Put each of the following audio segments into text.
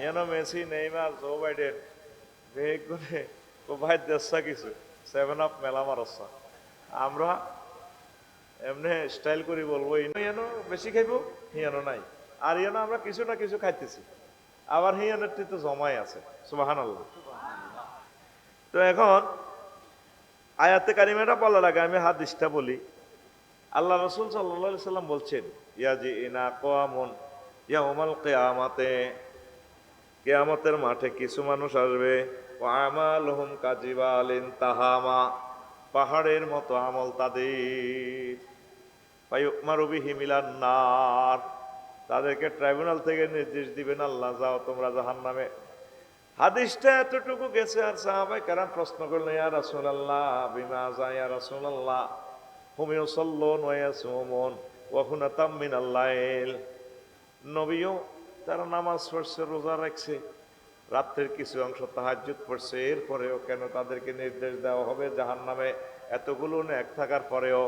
এনো Messi Neymar Joe Biden বেগ করে ভাই দেশা কিছু 7 আপ মেলা মারসা আমরা এমনি স্টাইল করি বলবো ইনো বেশি খাইবো হিয়ানো নাই আর ইয়েনো আমরা কিছু না কিছু খাইতেছি আবার হিয়ানের তো জমাই আছে সুবহানাল্লাহ। তো এখন আয়াতে কারিমাটা বলার আগে আমি হাদিসটা বলি। আল্লাহ রাসূল সাল্লাল্লাহু আলাইহি সাল্লাম বলছেন ইয়াজি ইনা কওয়ামুন ইয়াউমাল কিয়ামাতে, কিয়ামতের মাঠে কিছু মানুষ আসবে ওয়া আমালুহুম কাজিবালিন তাহামা, পাহাড়ের মতো আমল তাদের, ফায়ুকমারু বিহি মিলান নার, তাদেরকে ট্রাইব্যুনাল থেকে নির্দেশ দিবেন আল্লাহ যাও তোমরা জাহান্নামে। হাদিসটা এতটুকু গেছে আর সাহাবায়ে কেরাম প্রশ্ন করলেন ইয়া রাসূলুল্লাহ বিমাযা ইয়া রাসূলুল্লাহ হুম ইউসাল্লুন ওয়া ইয়াসুমুন ওয়া হুনাতাম মিনাল লাইল, নবীও তারা নামাজ পড়ছে রোজা রাখছে রাত্রের কিছু অংশ তাহাজ্জুদ পড়ছে, এরপরেও কেন তাদেরকে নির্দেশ দেওয়া হবে জাহান্নামে এতগুলো নেক থাকার পরেও?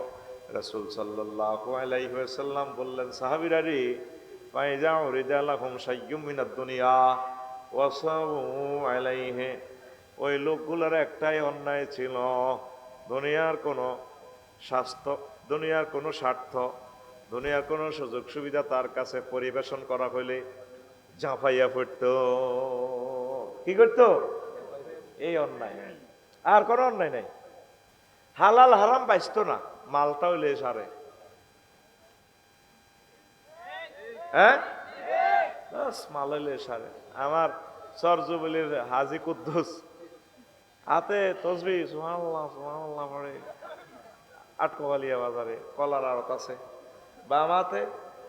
রাসূল সাল্লাল্লাহু আলাইহি ওয়াসাল্লাম বললেন সাহাবীরা রে ফাইজা উরিদা লাহুম শাইয়্যুম মিনাদ দুনিয়া ওয়াসাবু আলাইহি, ওই লোকগুলোর একটাই অন্যায় ছিল, দুনিয়ার কোনো স্বাস্থ্য, দুনিয়ার কোনো স্বার্থ, দুনিয়ার কোনো সুযোগ সুবিধা তার কাছে পরিবেশন করা হইলে ঝাঁপাইয়া পড়ত। কি করতো? এই অন্যায়, আর কোনো অন্যায় নাই। হালাল হারাম বাঁচত না, মালটা হইলে সারে। হ্যাঁ মাল হইলে সারে। আমার সরজুবলির হাজি কুদ্দুস হাতে তসবি সুবহানাল্লাহ সুবহানাল্লাহ পড়ে আটকোয়ালিয়া বাজারে কলার আড়ত আছে, বাম হাতে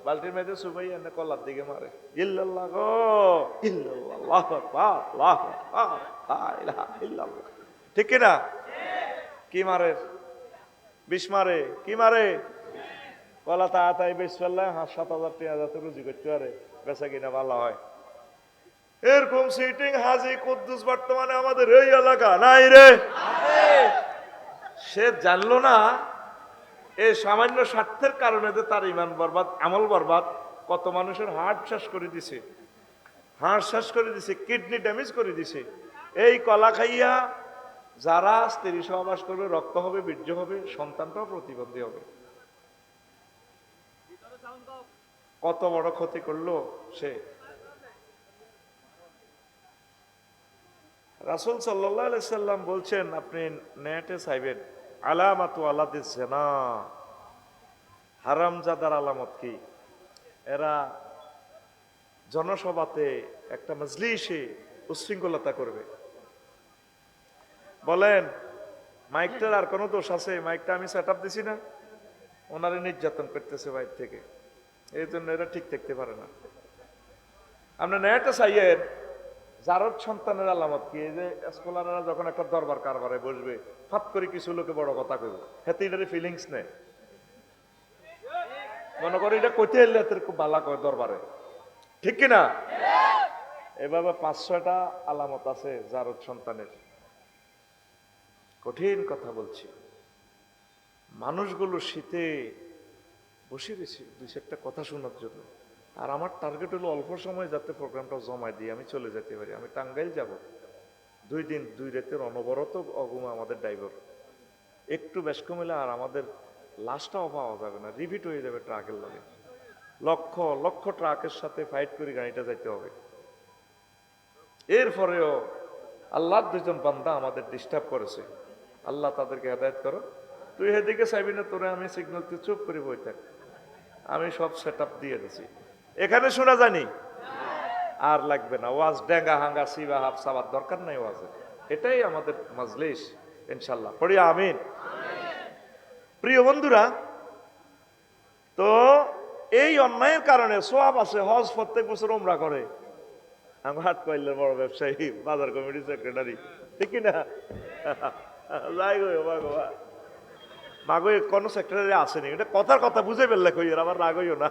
বালতির মেয়েদের সুবাই এনে কলার দিকে মারে ইল্লাল্লাহ গো ইল্লাল্লাহ আল্লাহু আকবার আল্লাহু আকবার লা ইলাহা ইল্লাল্লাহ। ঠিক কি না? কি মারে? বিষ মারে। কি মারে? কলা তাড়াতাড়ি বেশ ফেললে 7,000 3,000 রুজি করতে পারে, বেচা কিনা ভালো হয়। এরকম সিটিং হাজি কুদ্দুস বর্তমানে আমাদের এই এলাকা নাই রে। সে জানলো না এই সামান্য স্বার্থের কারণে যে তার ইমান বরবাদ, আমল বরবাদ, কত মানুষের হার্ট শেষ করে দিছে, হার্ট শেষ করে দিছে, কিডনি ড্যামেজ করে দিছে। এই কলা খাইয়া যারা স্ত্রী সহবাস করবে রক্ত হবে, বীর্য হবে, সন্তানটাও প্রতিবন্ধী হবে। কত বড় ক্ষতি করলো সে। রাসূল সাল্লাল্লাহু আলাইহি সাল্লাম বলছেন আপনি নেটে চাইবেন আলামাতু আলাদিস জিনা, হারামজাদার আলামত কি? এরা জনসভাতে একটা মজলিসে উশৃঙ্খলতা করবে। বলেন মাইকটার আর কোনো দোষ আছে? মাইকটা আমি সেট আপ দিছি না, ওনারে নির্যাতন করতেছে বাইরে থেকে, এই জন্য এরা ঠিক থাকতে পারে না। আপনি নেটে চাইয়েন জারদ সন্তানের আলামত কি? এই যে স্কলাররা যখন একটা দরবার কারবারে বসবে ফাত করে কিছু লোকে বড় কথা কইব, হেতে এটারে ফিলিংস নেই, মনে করে এটা কইতে এলে খুব ভালো কয় দরবারে। ঠিক কিনা? এভাবে 5-6টা আলামত আছে জারদ সন্তানের। কঠিন কথা বলছি। মানুষগুলো শীতে বসে রয়েছে 2-1টা কথা শোনার জন্য, আর আমার টার্গেট হলো অল্প সময় যাতে প্রোগ্রামটা জমায় দিয়ে আমি চলে যেতে পারি। আমি টাঙ্গাইল যাব, 2 দিন 2 রাতের অনবরত অগুমা আমাদের ড্রাইভার, একটু বেশ কমিলে আর আমাদের লাশটাও পাওয়া যাবে না, রিপিট হয়ে যাবে ট্রাকের লাগে। লক্ষ লক্ষ ট্রাকের সাথে ফাইট করে গাড়িটা যাইতে হবে। এরপরেও আল্লাহর 2জন বান্দা আমাদের ডিস্টার্ব করেছে, আল্লাহ তাদেরকে হেদায়েত করো। তুই এদিকে চাইবি না, তোরে আমি সিগন্যাল তুই চুপ করে বই থাক, আমি সব সেট আপ দিয়ে দিছি, এখানে শোনা জানি আর লাগবে না ওয়াজ ডেঙ্গা হাঙ্গা সিবা হাফ সাবার দরকার নাই ওয়াজে। এটাই আমাদের মাজলিস ইনশাল্লাহ, পড়ি আমিন। প্রিয় বন্ধুরা, তো এই অন্যায়ের কারণে সোয়াব আছে, হজ প্রত্যেক বছর উমরা করে আমার হাট কইলের বড় ব্যবসায়ী, বাজার কমিটির সেক্রেটারি, ঠিক না? যাই গো বাবা মাগো কোন সেক্রেটারি আসেনি, এটা কথার কথা বুঝে ফেললে কই, আবার রাগইও না।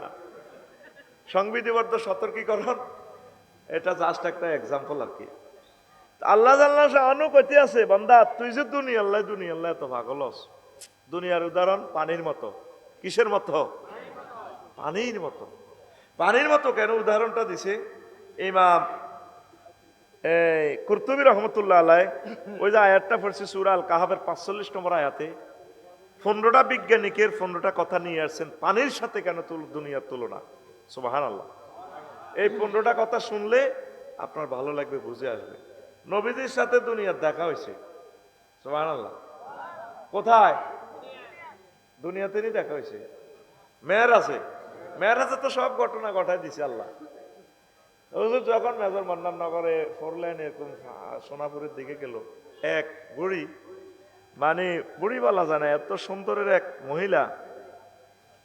সংবিধিবদ্ধ সতর্কীকরণ, এটা জাস্ট একটা এক্সাম্পল আর কি। আল্লাহ জাল্লাহ শাহানু কইতে আছে বান্দা তুই যে দুনিয়াল্লাহ এত পাগলস, দুনিয়ার উদাহরণ পানির মতো। কিসের মতো? পানির মতো। পানির মতো কেন উদাহরণটা দিছে? ইমাম এই কুরতুবী রহমতুল্লাহ আলাইহ ওই যে আয়াতটা পড়ছি সূরা আল কাহাফের 45 নম্বর আয়াতে 15টা বিজ্ঞানিকের 15টা কথা নিয়ে আসছেন পানির সাথে কেন দুনিয়ার তুলনা। সুবহানাল্লাহ। এই 15টা কথা শুনলে আপনার ভালো লাগবে, বুঝে আসবে। নবীজির সাথে দুনিয়ার দেখা হয়েছে। সুবহানাল্লাহ। কোথায়? দুনিয়াতেই দেখা হয়েছে। মেরাজে তো সব ঘটনা ঘটায় দিছে আল্লাহ। হুজুর যখন মেজর মন্নান নগরে 4 লাইন এরকম সোনাপুরের দিকে গেল, এক বুড়ি, মানে বুড়ি বলা যায় না, এত সুন্দরের এক মহিলা,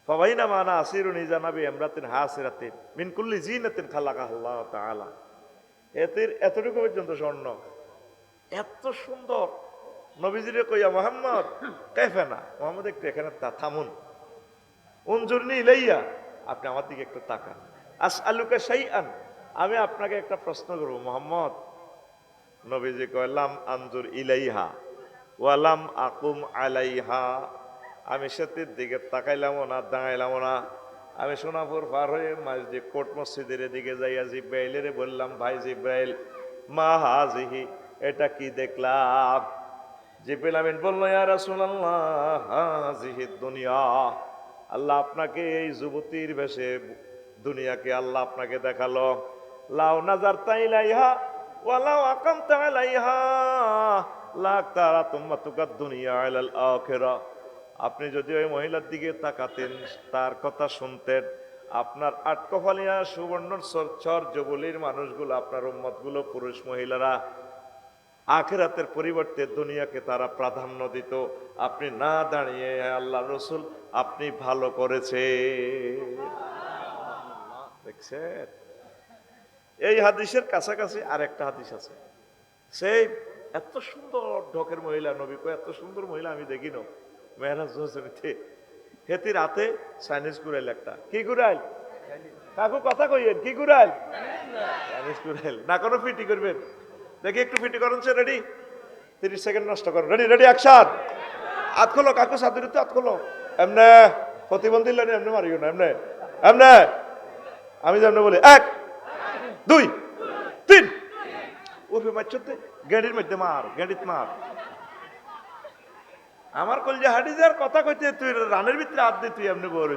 ফাবাইনা মানা আসিরুনি জানাবি এমরাতিন হাসিরাতিন মিন কুল্লি জিনাতিন খালাকাহু আল্লাহ তাআলা। এতটুকু পর্যন্ত স্বর্ণ, এত সুন্দর। নবীজিরে কইয়া মুহাম্মদ কাইফানা, মুহাম্মদ একটু এখানে থামুন, উনজুরনি ইলাইয়া, আপনি আমার দিকে একটু তাকান। আসআলুকা শাইআন, আমি আপনাকে একটা প্রশ্ন করব মুহাম্মদ। নবীজি কইলাম আনজুর ইলাইহা ওয়ালাম আকুম আলাইহা, আমি সেটির দিকে তাকাইলামও না, দাঁড়াইলামও না। আমি সোনাপুর পার হয়ে মসজিদ কোট মসজিদের দিকে যাইয়া জিব্রাইলের বললাম, ভাই জিব্রাইল, মা হাজিহি, এটা কি দেখলাম? জিব্রাইল আমিন বলল, ইয়া রাসূলুল্লাহ হাজিহি দুনিয়া, আল্লাহ আপনাকে এই যুবতীর বেশে দুনিয়াকে আল্লাহ আপনাকে দেখালো। লাউ নাজারতা ইলাইহা ওয়ালাউ আকামতা আলাইহা লাকতারা তুম্মাতুকাদ দুনিয়া আলাল আখিরা, আপনি যদি ওই মহিলার দিকে তাকাতেন, তার কথা শুনতেন, আপনার আটকফালিয়া সুবর্ণ চর যুবলীর মানুষগুলো, আপনার উম্মতগুলো, পুরুষ মহিলারা আখিরাতের পরিবর্তে দুনিয়াকে তারা প্রাধান্য দিত। আপনি না দাঁড়িয়ে আল্লাহ রসুল আপনি ভালো করেছে। দেখছেন? এই হাদিসের কাছাকাছি আরেকটা হাদিস আছে, সেই এত সুন্দর ঢকের মহিলা, নবী কয় এত সুন্দর মহিলা আমি দেখি না। মেহরাজ হোসেনিতে হেতি রাতে চাইনিজ কুড়াইল একটা, কি কুড়াইল কাকু কথা কইয়েন, কি কুড়াইল? চাইনিজ কুড়াইল। না কোনো ফিটি করবেন, দেখি একটু ফিটি করুন সে, রেডি? 30 সেকেন্ড নষ্ট করুন, রেডি রেডি অ্যাকশন। হাত খোলো কাকু, সাদুরিতে হাত খোলো, এমনে প্রতিবন্ধী লাইনে এমনি মারিও না, এমনে এমনে, আমি যেমন বলি 1 2 3, ওপে মারছতে গাড়ির মধ্যে মার, গাড়িত মার। আমার কলজা হাডিজার কথা কইতে তুই রানের ভিতরে হাত দিয়ে তুই এমনি বড়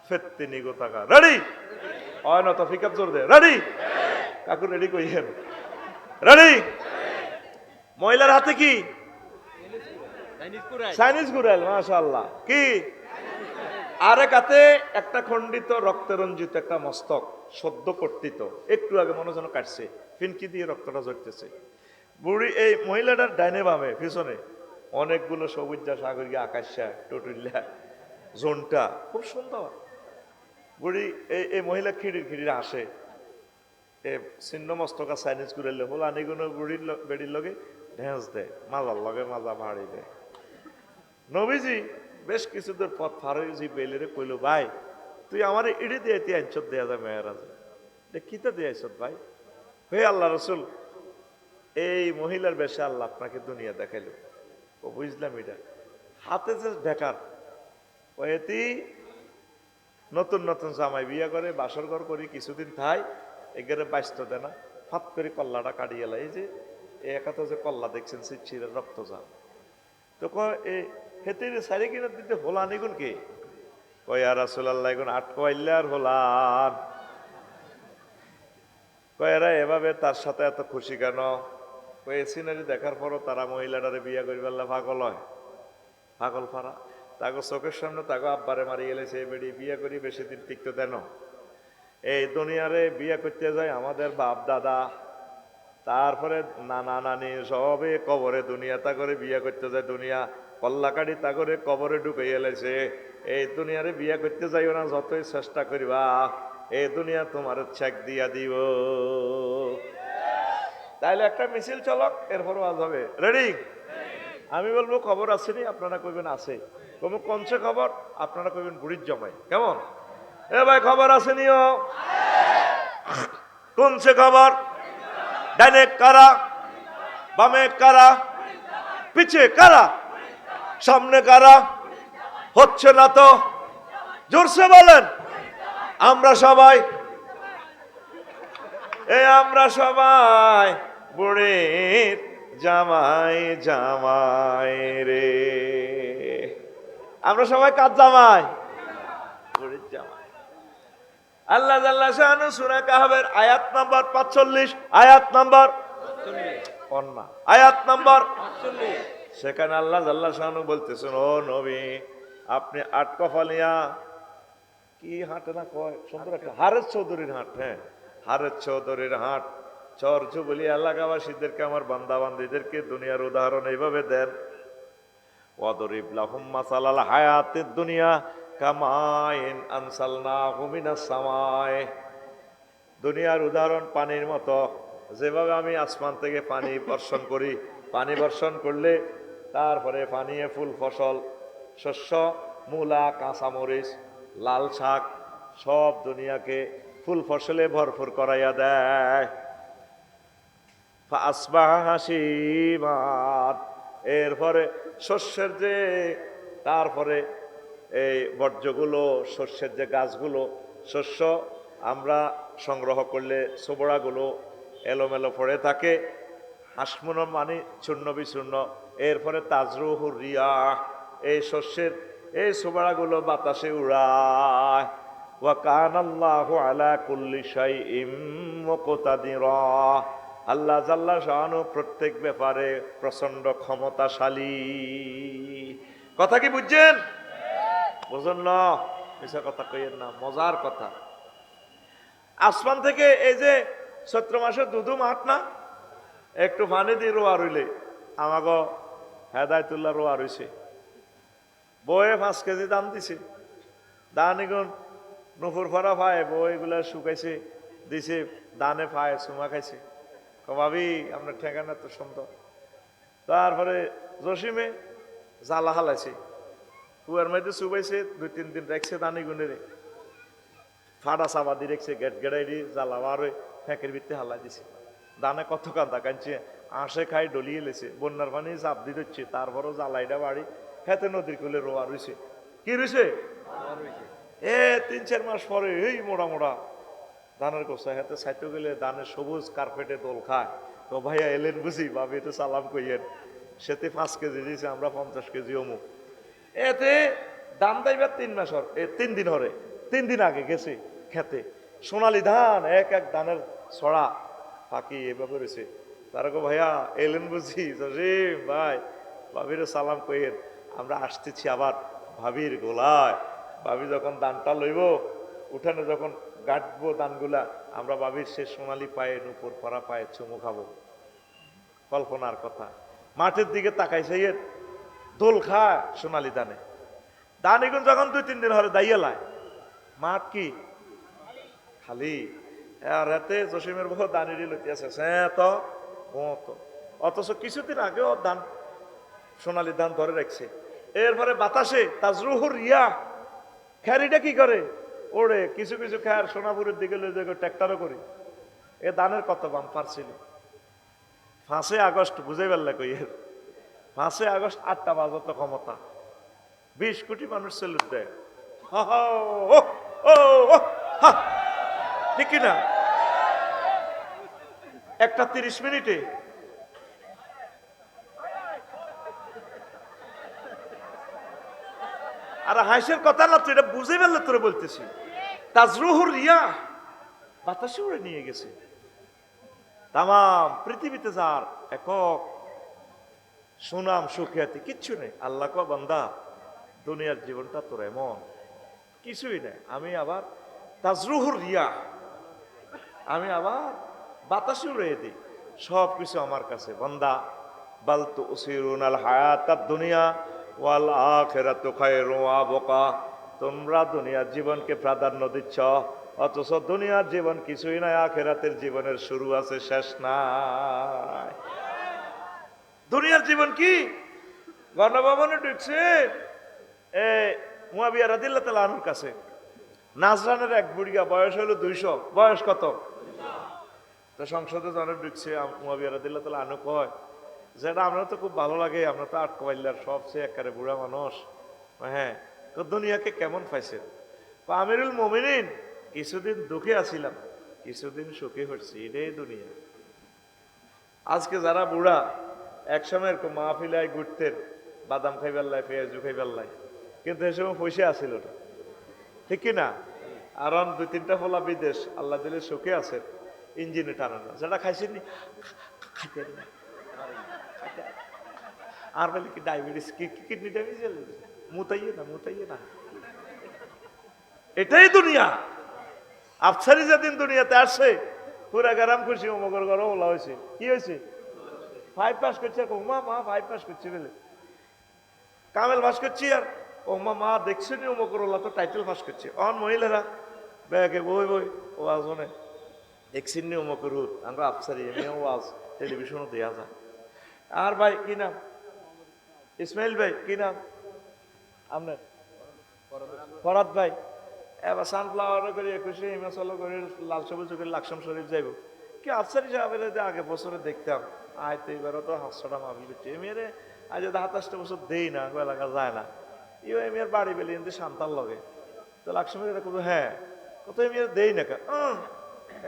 ফেত্তিনি গো টাকা। রেডি? হয় না তো পিকআপ জোর দে, রেডি? কাকু রেডি কইয়েন, রেডি? মহিলার হাতে কি? চাইনিজ কুড়াইল, মাশাআল্লাহ। কি? আরেক হাতে একটা খণ্ডিত রক্তে রঞ্জিত একটা মস্তক, সদ্য কর্তিত, একটু আগে মনে যেন কাটছে, ফিনকি দিয়ে রক্তটা ঝরতেছে। বুড়ি এই মহিলাটার ডাইনে বামে পিছনে অনেকগুলো সবুজা সাগরিয়া আকাশা টুটুল্লা জোনটা, খুব সুন্দর। বুড়ি এই মহিলা খিড়ির আসে, এ ছিন্ন মস্তকা চাইনিজ কুড়াইলে হল আনিগুলো বুড়ির বেড়ির লগে ঢেঁস দেয়, মাজার লগে মাজা ভাড়ি দেয়। নবীজি বেশ কিছু দূর পথ পার হয়ে বেলেরে কইল, ভাই তুই আমার ইডি দিয়ে তুই আইছত দেয়া যায় মেয়েরাজ, কিতা দিয়ে আইছত ভাই? হে আল্লাহ রসুল, এই মহিলার বেশে আল্লাহ আপনাকে দুনিয়া দেখাইল। ও বুঝলাম, এটা হাতে যে বেকার, ও এটি নতুন নতুন জামাই বিয়া করে, বাসর ঘর করি, কিছুদিন থাই, এগারে বাইশটা দেয় না, ফাত করে কল্লাটা কাটিয়ে এলাই, এই যে একাত যে কল্লা দেখছেন ছিঁড়ে রক্ত যান, তো হেতে সারি কিনা দিতে হোলান এগুন কে? কয়া রাসূলুল্লাহ এগুন আটকাইলে আর হোলান। কয়েরা এভাবে তার সাথে এত খুশি কেন? কয়ে সিনারি দেখার পরও তারা মহিলাটারে বিয়া করিবার পাগল হয়, পাগল পারা। তাকে চোখের সামনে তাকে আব্বারে মারি গেলে সেই বেড়ি বিয়া করি বেশি দিন টিকতে দেন। এই দুনিয়ারে বিয়া করতে যায় আমাদের বাপ দাদা, তারপরে নানা নানি সবে কবরে দুনিয়া তা করে বিয়া করতে যায়, দুনিয়া কল্লাকাড়ি তা করে কবরে ঢুকে এলেছে। এই দুনিয়ারে বিয়া করতে যাইও না, যতই চেষ্টা করিবা এই দুনিয়া তোমার চেক দিয়া দিব। তাইলে একটা মিছিল চলক, এরপর আজ হবে। রেডি? আমি বলবো খবর আসেনি, আপনারা কইবেন আছে। কম কনছে খবর, আপনারা কইবেন বুড়ির জমাই। কেমন? এ ভাই খবর আসেনিও? কনছে খবর? ডাইনে কারা, বামে কারা, পিছে কারা, সামনে কারা? হচ্ছে না তো, জোরসে বলেন। আমরা সবাই এ আমরা সবাই বুড়ির জামাই জামাই রে, আমরা সবাই কার জামাই? বুড়ির জামাই। আল্লাহ জাল্লা শানু সূরা কাহফের আয়াত নাম্বার 45, আয়াত নাম্বার 45, আয়াত নাম্বার 45, সেখানে আল্লাহ জাল্লা শানু বলতেছেন, ও নবী আপনি আট কফালিয়া কি হাটে না কয় সুন্দর একটা হারেস চৌধুরীর হাট, হ্যাঁ হারেস চৌধুরীর হাট চর যুবলি এলাকাবাসীদেরকে আমার বান্দা বান্দিদেরকে দুনিয়ার উদাহরণ এইভাবে দেন, ওয়াদরিব লাহুম মাসালাল হায়াতিদ দুনিয়া কামাইন আনসালনাহু মিনাস সামাই, দুনিয়ার উদাহরণ পানির মতো, যেভাবে আমি আসমান থেকে পানি বর্ষণ করি, পানি বর্ষণ করলে তারপরে পানিয়ে ফুল ফসল শস্য মূলা কাঁচামরিচ লাল শাক সব দুনিয়াকে ফুল ফসলে ভরপুর করাইয়া দেয়। ফাসবাহা হাসিমান, এরপরে শস্যের যে তারপরে এই বর্জ্যগুলো শস্যের যে গাছগুলো শস্য আমরা সংগ্রহ করলে সোবড়াগুলো এলোমেলো পড়ে থাকে, হাসমুন মানে চূর্ণ বিচূর্ণ, এরপরে তাজরুহুর রিয়াহ, এই শস্যের এই সোবড়াগুলো বাতাসে উড়ায়। ওয়া কানাল্লাহু আলা কুল্লি শাইইম মুকতাদিরা, আল্লাহ জাল্লা শানু প্রত্যেক ব্যাপারে প্রচন্ড ক্ষমতাশালী। কথা কি বুঝছেন? বুঝুন না, মিশা কথা কইেন না, মজার কথা। আসমান থেকে এই যে চৈত্র মাসে দুধু মাঠ না, একটু পানি দিয়ে রোয়া রইলে আমাকে হেদায়তুল্লাহ রোয়া রইছে, বয়ে 5 কেজি দাম দিছে, দান এগুন নুপুর ফরা পায়, বই এগুলা শুকাইছে দিছে, দানে পায় চুমা খাইছে, ভাবি আপনার ঠেকানা তো সুন্দর। তারপরে জসিমে জ্বালা হালাইছে, কুয়ার মধ্যে চুবাইছে, 2-3 দিন রাখছে দানি গুনেরে, ফাটা চাবা দিয়ে রেখছে, গেট গেড়াই দিয়ে জ্বালা বার হয়ে ফ্যাঁকের ভিত্তি হালাই দিছে, দানে কত কান্দা কাঁদছে, আঁশে খাই ডলিয়ে লেছে, বন্যার পানি চাপ দিয়ে দিচ্ছে, তারপরও জ্বালাইটা বাড়ি হেতে নদীর কুলে রোয়া রয়েছে। কি রয়েছে? 3-4 মাস পরে এই মোড়া মোড়া ধানের কোষা হাতে সাইতে গেলে ধানের সবুজ কার্পেটে দোল খায়। তো ভাইয়া এলেন বুঝি, ভাবি এটা সালাম কইয়েন, সেতে 5 কেজি দিয়েছে, আমরা 50 কেজি অমুক। এতে দাম দাইবার 3 মাস 3 দিন হরে, 3 দিন আগে গেছে খেতে, সোনালি ধান এক এক ধানের ছড়া ফাঁকি এভাবে রয়েছে। তারা গো ভাইয়া এলেন বুঝি, জসিম ভাই ভাবির সালাম কইয়েন, আমরা আসতেছি আবার ভাবির গোলায়, ভাবি যখন দানটা লইব উঠানে যখন গাঁটবো দানগুলা, আমরা ভাবির সে সোনালি পায়ে নুপুর পরা পায়ে চুমু খাবো। কল্পনার কথা। মাঠের দিকে তাকাইছে, দোল খায় সোনালি দানে, দান এগুন যখন 2-3 দিন হরে দাইয়া লায়, মাঠ কি খালি। আর রাতে জসিমের বউ দানিরি লইতে আছে, তো অথচ কিছুদিন আগেও দান সোনালি ধান ধরে রাখছে। এরপরে বাতাসে তাজরুহুর রিয়া, খ্যারিটা কি করে ওড়ে, কিছু কিছু খ্যার সোনাপুরের দিকে লয়ে যায় ট্র্যাক্টরও করি। এ দানের কত বাম পারছিল 5 আগস্ট বুঝাই পারলে কইয়ের, 5 আগস্ট 8টা বাজত ক্ষমতা, 20 কোটি মানুষ সেলুট দেয়। ঠিক কিনা? একটা 30 মিনিটে আর হাসির কথা না, তো এটা বুঝে ফেললে তোরে বলতেছি। তাজরুহুর রিয়া, বাতাসে উড়ে নিয়ে গেছে। তাম পৃথিবীতে যার একক সুনাম সুখ্যাতি কিচ্ছু নেই। আল্লাহ কো বান্দা দুনিয়ার জীবনটা তোর এমন কিছুই নেই, আমি আবার তাজরুহুর রিয়া, আমি আবার বাতাসে উড়িয়ে দিই সব কিছু আমার কাছে। বান্দা বাল তুসিরুনাল হায়াতাদ দুনিয়া ওয়াল আখিরাতু খায়রুন ওয়া আবকা, তোমরা দুনিয়ার জীবনকে প্রাধান্য দিচ্ছ, অথচ দুনিয়ার জীবন কিছুই নাই, আখিরাতের জীবনের শুরু আছে শেষ নাই। দুনিয়ার জীবন কি? গণভবনে ঢুকছে মুয়াবিয়া রাদিয়াল্লাহু তাআলা আনহুর কাছে, নাজরানের এক বুড়িয়া, বয়স হলো 200, বয়স কত? তো সংসদে জন ঢুকছে, মুয়াবিয়া রাদিয়াল্লাহু তাআলা আনহু কয়, যেটা আমরা তো খুব ভালো লাগে, আমরা তো আটকবাইল্লার সবচেয়ে একেবারে বুড়া মানুষ, হ্যাঁ দুনিয়াকে কেমন পাইছেন? আমিরুল মুমিনিন কিছুদিন দুঃখে আছিলাম, কিছুদিন সুখী হচ্ছি, এটাই দুনিয়া। আজকে যারা বুড়া একসময় এরকম মাহফিলায় ঘুরতেন, বাদাম খাইবার লাই, পেঁয়াজু খাইবার লাই, কিন্তু এ সময় পয়সা আসিল না, ঠিক কিনা? আর 2-3টা ফলা বিদেশ, আল্লাহ দিলে সুখে আছেন, ইঞ্জিনে টানে না, যেটা খাইছেন খাইতে না, আর বলে কি ডায়াবেটিস, কিডনি ড্যামেজ, মুতাইয়ে না। এটাই দুনিয়া। আফসারি যেদিন দুনিয়াতে আসছে পুরা গ্রাম খুশি, অমগর ঘর ওলা হয়েছে। কি হয়েছে? 5 পাস করছে। মা 5 পাস করছে বলে কামেল পাস করছি, আর ও মা দেখছি নি অমগর ওলা তো টাইটেল পাস করছে। অন মহিলারা ব্যাগে বই ওয়াজ মনে দেখছি নি অমগর হুত, আমরা আফসারি এমনিও ওয়াজ টেলিভিশনও দেওয়া যায়। আর ভাই কি নাম? ইসমাইল ভাই কি নাম আপনার? ফরাদ ভাই। এবার সানফ্লাওয়ার করে 21 হিমাচল করে লাল সবুজ করে লাকসাম শরীফ যাইব। কি আফসারি সাহেবের আগে বছরে দেখতাম, আয় তো এবারও তো 700টা মাহফিল করছে। এমএর আজ 27টা বছর দেই না, এলাকা যায় না। ইও এমএর বাড়ি বেলি কিন্তু শান্তার লগে তো লাকসামের এটা করবো। হ্যাঁ, কত এমএর দেই না কা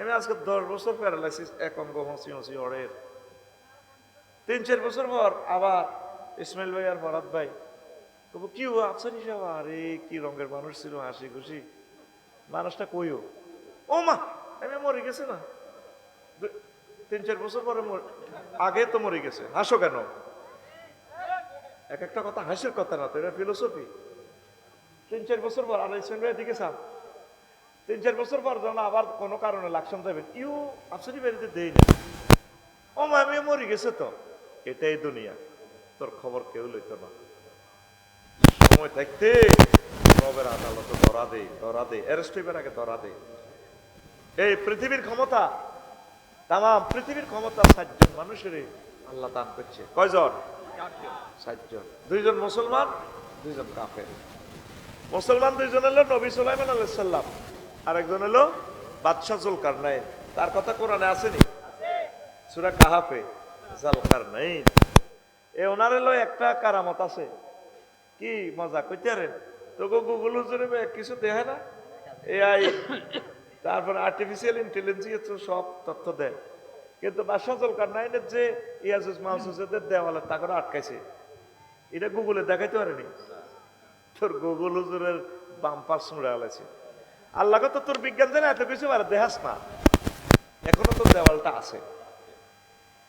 আমি আজকে 10 বছর প্যারালাইসিস, এক অঙ্গ হসি অড়ের। 3-4 বছর পর আবার ইসমাইল ভাই আর ফরাদ ভাই কব কি ও আফসারি সাহেব, আরে কি রঙের মানুষ ছিল, হাসি খুশি মানুষটা। কইও ও মা আমি মরে গেছে না, 3-4 বছর পরে আগে তো মরে গেছে। হাসো কেন? এক একটা কথা হাসির কথা না তো, এটা ফিলোসফি। 3-4 বছর পর আর ইসমাইল ভাই দিকে সাপ 3-4 বছর পর যখন আবার কোনো কারণে লাকসাম যাবেন, ইউ আফসারি বাড়িতে দেই না, ও মা আমি মরে গেছে তো। এটাই দুনিয়া, তোর খবর কেউ লইতো না। সময় থাকতে রবের আদালতে ধরা দে, অ্যারেস্ট হইবার আগে ধরা দে। এই পৃথিবীর ক্ষমতা, তাম পৃথিবীর ক্ষমতা 7 জন মানুষের আল্লাহ দান করছে। কয়জন? 7 জন। 2 জন মুসলমান, 2 জন কাফের। মুসলমান 2 জন হলো নবী সুলাইমান আলাইহিস সালাম, আর একজন হলো বাদশাহ জুলকারনাইন। তার কথা কোরআনে আসেনি? সূরা কাহাফে জুলকারনাইন। ওনার হলো একটা কারামত আছে। কি মজা কইতারেন তো, গুগল হুজুরে কিছু দেখে না, এআই তারপর আর্টিফিশিয়াল ইন্টেলিজেন্স সব তথ্য দেয়। কিন্তু বাদশাহ জুলকারনাইনের যে ইয়াজুজ মাউজুজের দেওয়ালে তা করে আটকাইছে, এটা গুগলে দেখাইতে পারেনি। তোর গুগল হুজুরের বাম্পার শুনে আলাইছে। আল্লাহকে তো তোর বিজ্ঞান জানে এত কিছু পারে, দেখাস না, এখনো তোর দেওয়ালটা আছে।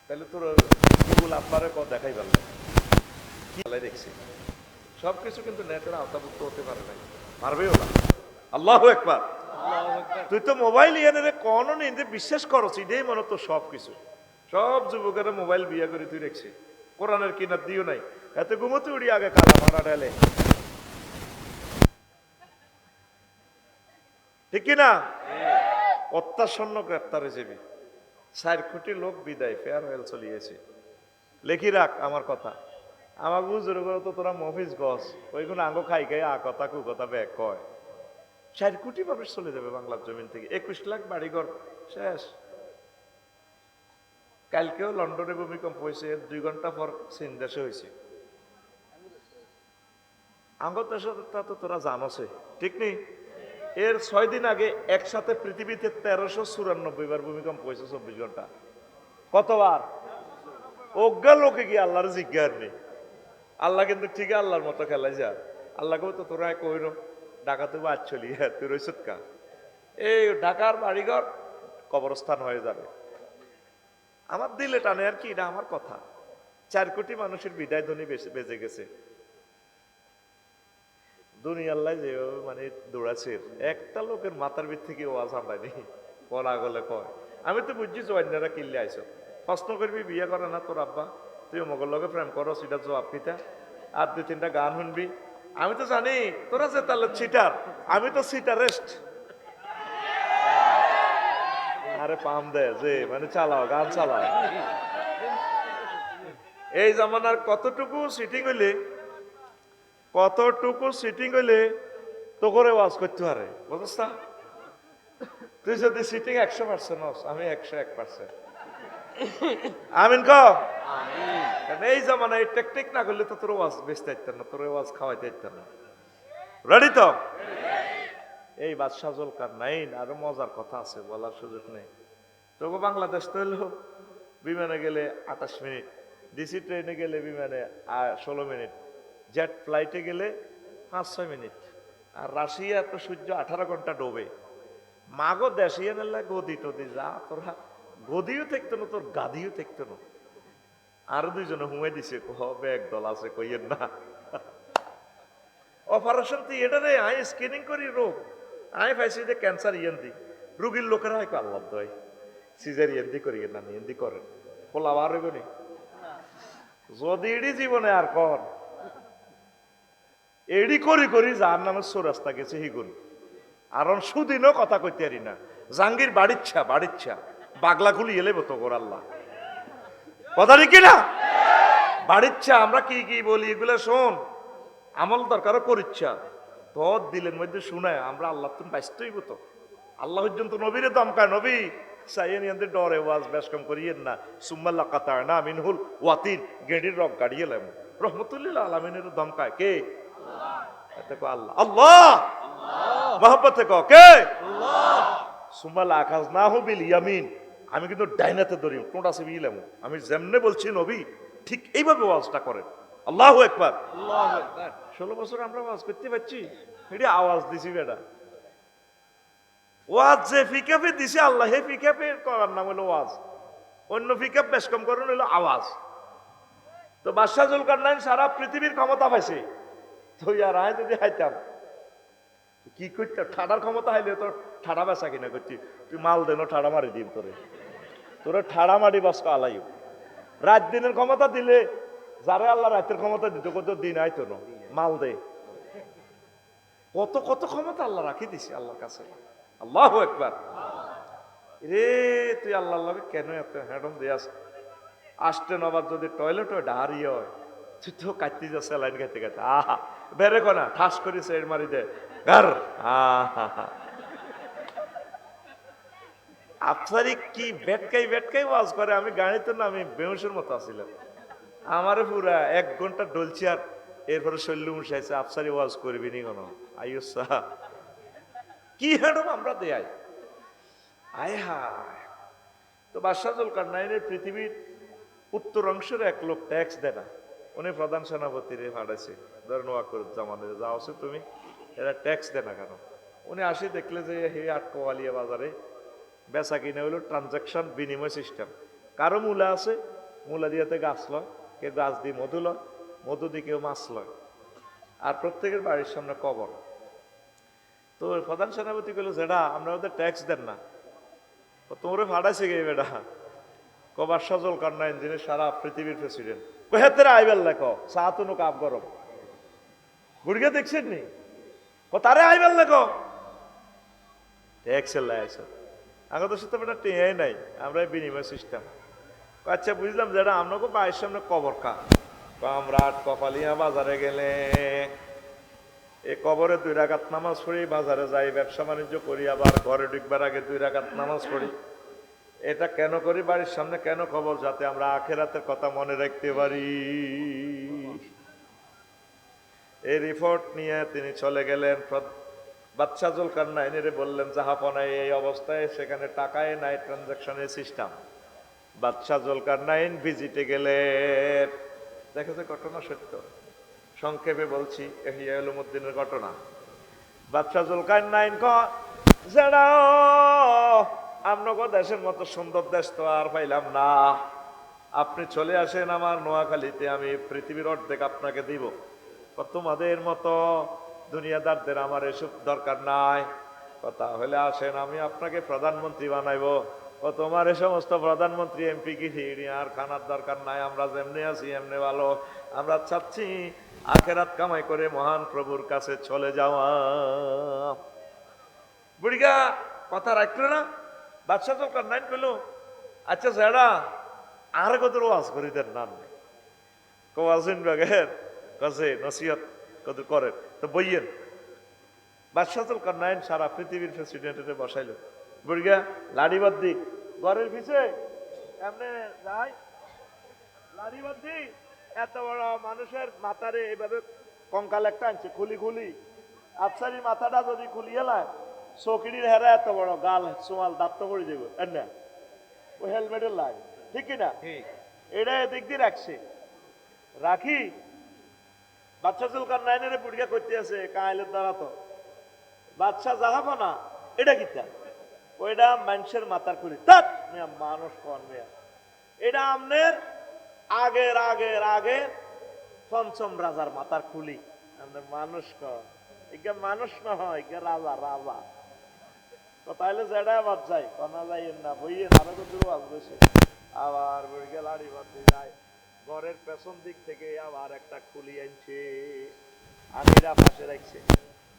তাহলে তোর গুগল আপনারে দেখাই পারল কি দেখছি। সবকিছু কিন্তু নেটের আওতাভুক্ত হতে পারে নাই, পারবেও না। আল্লাহু আকবার। তুই তো মোবাইল ইয়ানের কোন নিন্দে বিশ্বাস করছ, এটাই মনে তো সবকিছু। সব যুবকেরা মোবাইল বিয়া করে তুই রেখছি, কোরআনের কিনার দিও নাই। এত ঘুমোতে উড়ি আগে কালা মারা ঢেলে, ঠিক কিনা? অত্যাসন্ন গ্রেপ্তারে যাবি। 4 কোটি লোক বিদায়, ফেয়ারওয়েল চলিয়েছে। লেখি রাখ আমার কথা। আমার বুঝুর করে তো তোরা মফিস গছ ওইগুলো আঙ্গ খাই আ কথা কু কথা ব্যাগ কয়। 4 কোটি মানুষ চলে যাবে বাংলার জমিন থেকে। 21 লাখ বাড়িঘর শেষ। কালকেও লন্ডনে ভূমিকম্প হয়েছে, 2 ঘন্টা পর চীন দেশে হয়েছে। আঙ্গ দেশটা তো তোরা জানোসে, ঠিক নেই? এর 6 দিন আগে একসাথে পৃথিবীতে 1394 বার ভূমিকম্প হয়েছে 24 ঘন্টা। কতবার? অজ্ঞা লোকে গিয়ে আল্লাহর জিজ্ঞার নেই। আল্লাহ কিন্তু ঠিক আল্লাহর মতো খেলাই যা। আল্লাহকেও তো তোরা কইর ঢাকাতে বাদ চলি, হ্যাঁ তুই রইছত কা। এই ঢাকার বাড়িঘর কবরস্থান হয়ে যাবে। আমার দিলে টানে আর কি, এটা আমার কথা। 4 কোটি মানুষের বিদায় ধ্বনি বেজে গেছে। দুনিয়া আল্লাহ যেভাবে মানে দৌড়াচ্ছে, একটা লোকের মাথার ভিত থেকে ওয়াজ আমরানি বলা গলে কয়। আমি তো বুঝছি জয়েনারা কিনলে আইসো, প্রশ্ন করবি বিয়ে করে না তোর আব্বা, তুই মগর লগে প্রেম করো, সেটা জবাব কিতা। আর 2-3টা গান শুনবি। আমি তো জানি তোরা যে তাহলে চিটার, আমি তো সিটারেস্ট। আরে পাম দেয় যে মানে চালাও, গান চালাও। এই জামানার কতটুকু সিটিং হইলে তো করে ওয়াজ করতে পারে, বুঝছ না? তুই যদি সিটিং 100% হস, আমি 101%। আমিন ক। এই জামানায় টেকনিক না করলে তো তোর ওয়াজ বেচতে পারতেন না, তোর ওয়াজ খাওয়াইতে পারতেন না। রেডি তো? এই বাদশাহ জুলকার নাইন, আরো মজার কথা আছে, বলার সুযোগ নেই। তবু বাংলাদেশ তো হলো বিমানে গেলে 28 মিনিট, ডিসি ট্রেনে গেলে বিমানে 16 মিনিট, জেট ফ্লাইটে গেলে 5-6 মিনিট। আর রাশিয়া তো সূর্য 18 ঘন্টা ডোবে। মাগো দেশিয়া নেলা গদি টদি যা, তোরা গদিও থাকতো না, তোর গাদিও থাকতো না। আরো দুইজনে হুঁয়ে দিছে, হবে একদল আছে কইয়ের না। অপারেশন থিয়েটারে আই স্ক্যানিং করি রোগ, আই পাইছি যে ক্যান্সার দি রুগীর লোকেরা হয় আল্লাহ দয় সিজার ইয়েন্দি করি না, ইয়েন্দি করেন খোলা বার হইব নি যদি এডি জীবনে আর কর এডি করি করি যার নামে চোরাস্তা গেছে হিগুন। আর সুদিনও কথা কইতে পারি না, জাঙ্গির বাড়িচ্ছা বাগলা খুলি এলে বতো গোর আল্লাহ কথা কি না বাড়িচ্ছা। আমরা কি কি বলি এগুলা শোন, আমল দরকারও করিচ্ছা তোর দিলের মধ্যে শুনায় আমরা আল্লাহ তুমি বাইস্তই বতো। আল্লাহ পর্যন্ত নবীরে দমকায়, নবী চাইয়ের ডরে ওয়াজ বেশ কম করিয়েন না, সুম্মাল্লা কাতার না মিনহুল ওয়াতিন গেডির রক গাড়িয়ে লাম রহমতুল্লাহ আলমিনের দমকায় কে? আল্লাহ। আল্লাহ মহব্বতে ক কে? সুম্মাল্লা আকাশ না হবিল ইয়ামিন, আমি কিন্তু ডাইনাতে ধরি কোনটা সে বিলাম, আমি যেমনে বলছি নবী ঠিক এইভাবে ওয়াজটা করেন। আল্লাহু আকবার। 16 বছর আমরা ওয়াজ করতে পারছি, এটা আওয়াজ দিছি বেটা। ওয়াজ যে ফিকাপে দিছে আল্লাহ, হে ফিকাপে করার নাম হলো ওয়াজ, অন্য ফিকাপ বেশ কম করুন হলো আওয়াজ। তো বাদশাহ জুলকারনাইন সারা পৃথিবীর ক্ষমতা পাইছে, তো আর আয় যদি হাইতাম কি করতাম, ঠাডার ক্ষমতা হাইলে তোর ঠাডা বেচা কিনা করছি, তুই মাল দেন ঠাডা মারি দিম তোরে, তোরে ঠাডা মারি বাস আলাইও। রাত দিনের ক্ষমতা দিলে যারা আল্লাহ রাতের ক্ষমতা দিত কত দিন আইতো না, মাল দে কত কত ক্ষমতা আল্লাহ রাখি দিছে আল্লাহর কাছে। আল্লাহু আকবার। রে তুই আল্লাহ কেন এত হ্যাডম দিয়াস, আসতে নবার যদি টয়লেট হয় ডাহারি হয়, তুই তো কাটতে যা স্যালাইন খাইতে খাইতে আহা বেরে কনা ঠাস করি সের মারি দে গার আফসারি কি বেটকাই ওয়াজ করে, আমি গাড়িতে না আমি বেহুশের মতো আসছিলাম, আমারে পুরা 1 ঘন্টা ডলছি। আর এরপরে শৈল্য মুশাইছে আফসারি ওয়াজ করবি নি কোনো আইসা কি হ্যাডম আমরা দেয় আয় হায়। তো বাদশাহ জুলকারনাইনের পৃথিবীর উত্তর অংশের এক লোক ট্যাক্স দেয় না, উনি প্রধান সেনাপতিরে পাঠাইছে, ধরেন ওয়াকুরুজ্জামানে যাও আছে তুমি, এরা ট্যাক্স দেয় না কেন? উনি আসি দেখলে যে হে আটকোয়ালিয়া বাজারে বেচা কিনে হইলো ট্রানজাকশন বিনিময় সিস্টেম, কারো মূলা আছে মূলা দিয়াতে গাছ লয়, কেউ গাছ দিয়ে মধু লয়, মধু দিয়ে কেউ মাছ লয়, আর প্রত্যেকের বাড়ির সামনে কবর। তো প্রধান সেনাপতি গুলো যেটা আমরা ওদের ট্যাক্স দেন না, তোমরা ফাটাইছে গে বেটা বাদশাহ জুলকারনাইন যিনি সারা পৃথিবীর প্রেসিডেন্ট, হেতের আইবেল লেখো সাহাতুনু কাপ গরম বুড়িয়ে দেখছেন নি তারে আইবেল লেখো ট্যাক্সের লাইছ আগে তো সাথে বেটা টেয়াই নাই, আমরা বিনিময় সিস্টেম। আচ্ছা বুঝলাম যেটা আপনাকে বাড়ির সামনে কবর কা আমরা কপালিয়া বাজারে গেলে এই কবরে 2 রাকাত নামাজ পড়ি, বাজারে যাই ব্যবসা বাণিজ্য করি, আবার ঘরে ঢুকবার আগে 2 রাকাত নামাজ পড়ি। এটা কেন করি? বাড়ির সামনে কেন কবর? যাতে আমরা আখিরাতের কথা মনে রাখতে পারি। এই রিপোর্ট নিয়ে তিনি চলে গেলেন। বাদশাহ জুলকারনাইনের বললেন জাহাপনায় এই অবস্থায় সেখানে টাকায় নাই ট্রানজাকশনের সিস্টেম। বাদশাহ জুলকারনাইন ভিজিটে গেলেন, দেখেছে ঘটনা সত্য, সংক্ষেপে বলছি ইহইয়া উলুমউদ্দিনের ঘটনা। বাদশাহ জুলকারনাইন যারা আপনাকে দেশের মতো সুন্দর দেশ তো আর পাইলাম না, আপনি চলে আসেন আমার নোয়াখালীতে, আমি পৃথিবীর অর্ধেক আপনাকে দিব। তোমাদের মতো দুনিয়াদারদের আমার এসব দরকার নাই, কথা হলে আসেন আমি আপনাকে প্রধানমন্ত্রী বানাইব। তোমার এ সমস্ত প্রধানমন্ত্রী এমপি কি আর খানার দরকার নাই, আমরা যেমনি আছি এমনি ভালো। আমরা চাচ্ছি আখেরাত কামাই করে মহান প্রভুর কাছে চলে যাওয়া। বুড়িগা কথা রাখলো না, বাদশাহ জুলকারনাইন পেল আচ্ছা যারা আর কত ওয়াজ করি দেন না কোয়াজিন বাগের কাছে নসিহত কত করেন তো বইয়েন। বাদশাহ জুলকারনাইন সারা পৃথিবীর প্রেসিডেন্টে বসাইল। বুড়িগা লাড়িবাদ্দি ঘরের পিছে এমনি যাই লাড়িবাদ্দি এত বড় মানুষের মাথারে এইভাবে কঙ্কাল একটা আনছে খুলি আফসারি মাথাটা যদি খুলিয়ে লায় চকিটির হেরা এত বড় গাল সোমাল দাঁত তো পড়ে যাবো না ওই হেলমেটের লাগ ঠিক কিনা এটা এদিক দিয়ে রাখছে রাখি বাচ্চা চুলকার নাইনের পরীক্ষা করতে আছে কাইলের দ্বারা তো বাচ্চা যাহাবো না এটা কিতা ওইটা মানুষের মাথার খুলি তাত মানুষ কন মেয়া এটা আমনের আগের আগের আগের পঞ্চম রাজার মাথার খুলি আমাদের মানুষ কন এগা মানুষ না হয় এগা রাজা রাজা তো তাইলে যেটা আবার যাই কনা যাই না বইয়ে আরো দূর আসবে আবার বইকে লাড়ি বাঁধতে যায় ঘরের পেছন দিক থেকে আবার একটা খুলি আনছে আমিরা পাশে রাখছে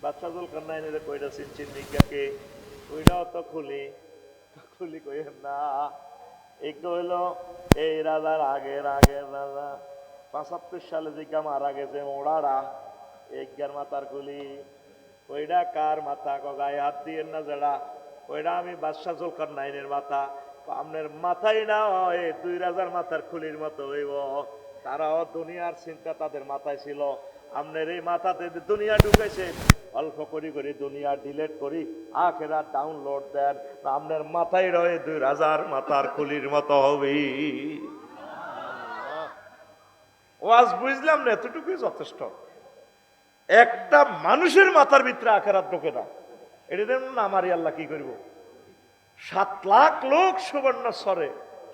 বাচ্চা জল কান্না এনে কইটা চিনছেন নিকাকে ওইটাও তো খুলি খুলি কইেন না একটু হইলো এই রাজার আগের আগের রাজা ৭৫ সালে যে মারা গেছে মোড়ারা একগার মাথার খুলি ওইটা কার মাথা গায়ে হাত দিয়ে না যারা ওইটা আমি বাদশাহ জুলকার নাইনের মাথা আপনার মাথায় না হয় ২ রাজার মাথার খুলির মতো হইব তারাও দুনিয়ার চিন্তা তাদের মাথায় ছিল আপনার এই মাথাতে দুনিয়া ঢুকেছে অল্প করি করি দুনিয়া ডিলেট করি আখেরা ডাউনলোড দেন আপনার মাথায় রয়ে ২ রাজার মাথার খুলির মতো হবে ওয়াজ বুঝলাম না এতটুকুই যথেষ্ট একটা মানুষের মাথার ভিতরে আখেরাত ঢোকে না এটা দেখুন আমারই আল্লাহ কি করব ৭ লাখ লোক সুবর্ণ স্বরে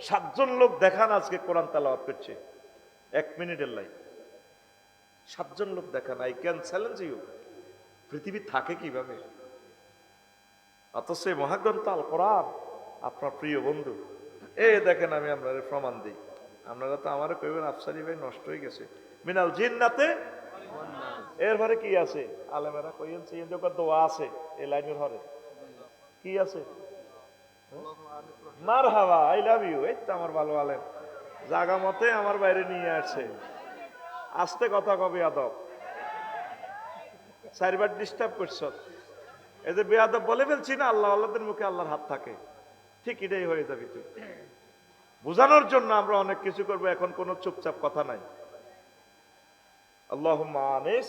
৭ জন লোক দেখান আজকে কোরআন তেলাওয়াত করছে 1 মিনিটের লাইন ৭ জন লোক দেখান আই ক্যান চ্যালেঞ্জ ইউ পৃথিবী থাকে কিভাবে অথচ মহাগ্রন্থ আল কোরআন আপনার প্রিয় বন্ধু এই দেখেন আমি আপনাদের প্রমাণ দিই আপনারা তো আমারও কইবেন আফসারি ভাই নষ্ট হয়ে গেছে মিনাল জিন্নাতে এরপরে কি আছে আলেমেরা কইেন সেই দোয়া আছে এই লাইনের ঘরে কি আছে মারহাবা আই লাভ ইউ এই তো আমার ভালো আলেম জাগা মতে আমার বাইরে নিয়ে আসছে আস্তে কথা কবে আদব 4 বার ডিস্টার্ব করছ এদের বেয়াদব বলে ফেলছি না আল্লাহ আল্লাহদের মুখে আল্লাহর হাত থাকে ঠিক এটাই হয়ে যাবি তুই বোঝানোর জন্য আমরা অনেক কিছু করবো এখন কোনো চুপচাপ কথা নাই আল্লাহুম্মা আনিস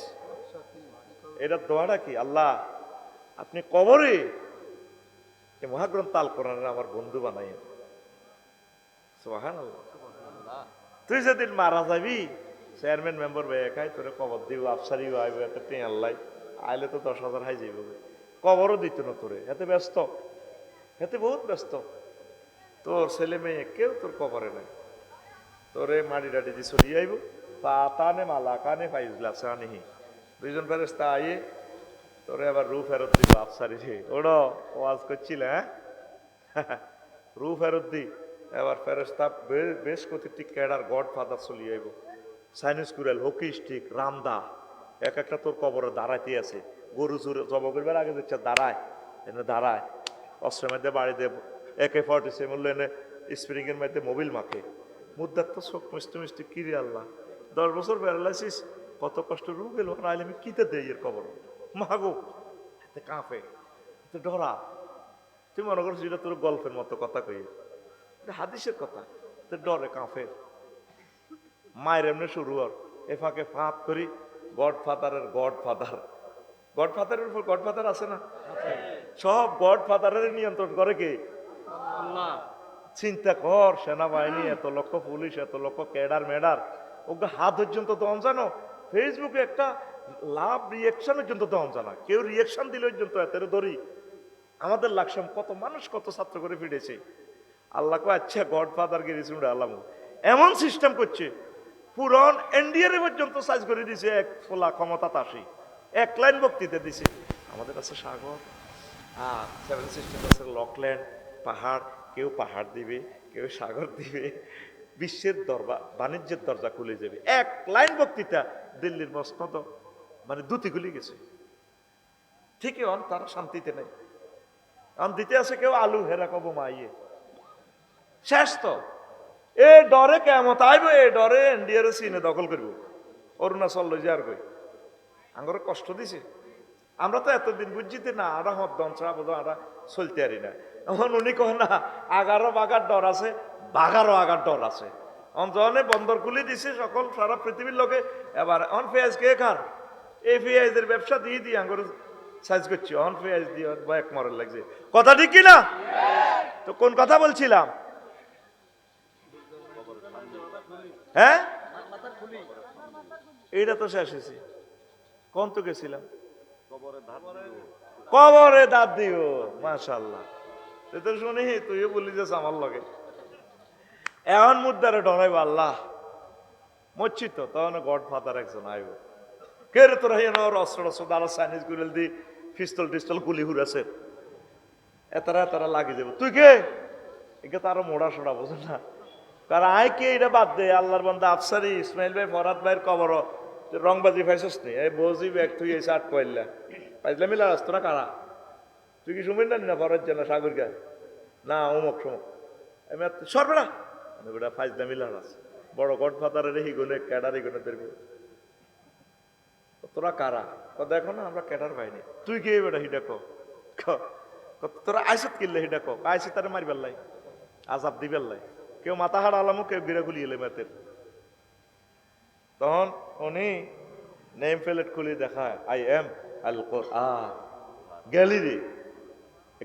এটা দোয়াটা কি আল্লাহ আপনি কবরে এই মহাগ্রন্থ আল কোরআনের আমার বন্ধু বানাইয়েন সুবহানাল্লাহ তুই যেদিন মারা যাবি চেয়ারম্যান মেম্বার একাই তোরে কবর দিব আফসারি আইব এতে টেঁ আল্লাহ আইলে তো ১০,০০০ হাই যাইব কবরও দিত না তোরে এতে ব্যস্ত এতে বহুত ব্যস্ত তোর ছেলে মেয়ে কেউ তোর কবরে নাই তোরে মাটি ডাটি দিয়ে চলিয়ে আইব পাতানে মালা কানে পাইজ গ্লাসে আনিহি ২ জন ফেরেস্তা আইয়ে তোরে আবার রু ফেরত দিব আফসারি রে ওড়ো ওয়াজ করছিল হ্যাঁ রু ফেরত দি এবার ফেরেস্তা বেশ কতটি ক্যাডার গড ফাদার চলিয়ে আইব চাইনিজ কুড়াল হকি স্টিক রামদা এক একটা তোর কবরে দাঁড়াইতে আছে গরু চুরে জব করবার আগে দিচ্ছে দাঁড়ায় এনে দাঁড়ায় অস্ত্রের মধ্যে বাড়ি দেব AK-47 এনে স্প্রিং এর মধ্যে মোবিল মাখে মুদ্রার তো চোখ মিষ্টি মিষ্টি কিরে আল্লাহ 10 বছর প্যারালাইসিস কত কষ্ট রু গেল নাইলে আমি কিতে দেই এর কবর মাগো এতে কাঁপে এতে ডরা তুই মনে করছিস এটা তোর গল্পের মতো কথা কই এটা হাদিসের কথা তো ডরে কাঁপে মায়ের এমনি শুরু হর এ ফাঁকে ফাঁপ করি গডফাদারের গডফাদারের উপর গডফাদার আছে না সব গডফাদারের নিয়ন্ত্রণ করে কে আল্লাহ চিন্তা কর সেনাবাহিনী এত লক্ষ পুলিশ এত লক্ষ ক্যাডার মেডার ওকে হাত পর্যন্ত দন জানো ফেসবুকে একটা লাভ রিয়েকশন পর্যন্ত দন জানা কেউ রিয়েকশন দিলে পর্যন্ত এতের ধরি আমাদের লাকসাম কত মানুষ কত ছাত্র করে ফিরেছে আল্লাহ কো আচ্ছা গডফাদার কে রিসিভ আল্লাহ এমন সিস্টেম করছে পুরন এনডিআর পর্যন্ত সাইজ করে দিছে এক ফোলা ক্ষমতা তাসি 1 লাইন বক্তৃতা দিছে আমাদের আছে সাগর সেভেন সিস্টেম আছে লকল্যান্ড পাহাড় কেউ পাহাড় দিবে কেউ সাগর দিবে বিশ্বের বাণিজ্যের দরজা খুলে যাবে 1 লাইন বক্তৃতা দিল্লির মসনদ মানে দুটি খুলে গেছে ঠিকই অন তারা শান্তিতে নেই অন দিতে আছে কেউ আলু হেরা কব মাইয়ে শেষ তো এ ডরে কেমত আইব এ ডরে ইন্ডিয়ার চীনে দখল করব অরুণাচল লই যার কই আঙ্গর কষ্ট দিছে আমরা তো এতদিন বুঝছিতে না আরা হদ দনসা বোঝো আরা চলতে পারি না এখন উনি কহ না আগারও বাগার ডর আছে বাগারও আগার ডর আছে অঞ্চলে বন্দর খুলে দিছে সকল সারা পৃথিবীর লোকে এবার অন পেঁয়াজ কে খার এই পেঁয়াজের ব্যবসা দিয়ে আঙ্গর সাইজ করছি অন পেঁয়াজ দিয়ে এক মরল লাগছে, কথা ঠিক কিনা? তো কোন কথা বলছিলাম? হ্যাঁ, এইটা তো শেষ হয়েছে। কোন তো গেছিলাম? কবরে দাঁত দিও, মাশাআল্লাহ। তো শুনি তুইও বলি যাস আমার লগে এখন মুদ্দারে ডরাইব আল্লাহ মরছি তো, তখন গড ফাদার একজন আইব, কে রে তোরা হিয়ান অস্ত্র টস্ত্র দ্বারা চাইনিজ গুলিল দি পিস্তল টিস্তল গুলি হুরাছে, এতারা এতারা লাগি যাব। তুই কে? একে তারও মোড়া সোড়া বোঝে না, কারণ আয় কে এটা বাদ দে। আল্লাহর বান্দা আফসারি ইসমাইল ভাই ফরাদ ভাইয়ের কবর রংবাজি পাইছস নি, এই বজি ব্যাগ তুই এসে আট কইলা পাইলে মিলা তোরা কারা? তুই কি শুনবেন না ফরাজ জানা সাগর গায় না অমুক সমক আমি সরবে না বেটা ফাইজলা মিলার আছে বড় গড ফাদারের হিগুনে ক্যাডার হিগুনে দেখবে তোরা কারা? দেখো না আমরা ক্যাডার পাইনি। তুই কে বেটা হিডা ক তোরা আইসত কিনলে হিডা ক আইসি তারা মারি বেল্লাই আজাব দি বেল্লাই, কেউ মাথা হাড় আলামো কেউ গিরা খুলি এলে মেতের। তখন উনি নেম প্লেট খুলি দেখায় আই এম আল কোরআন।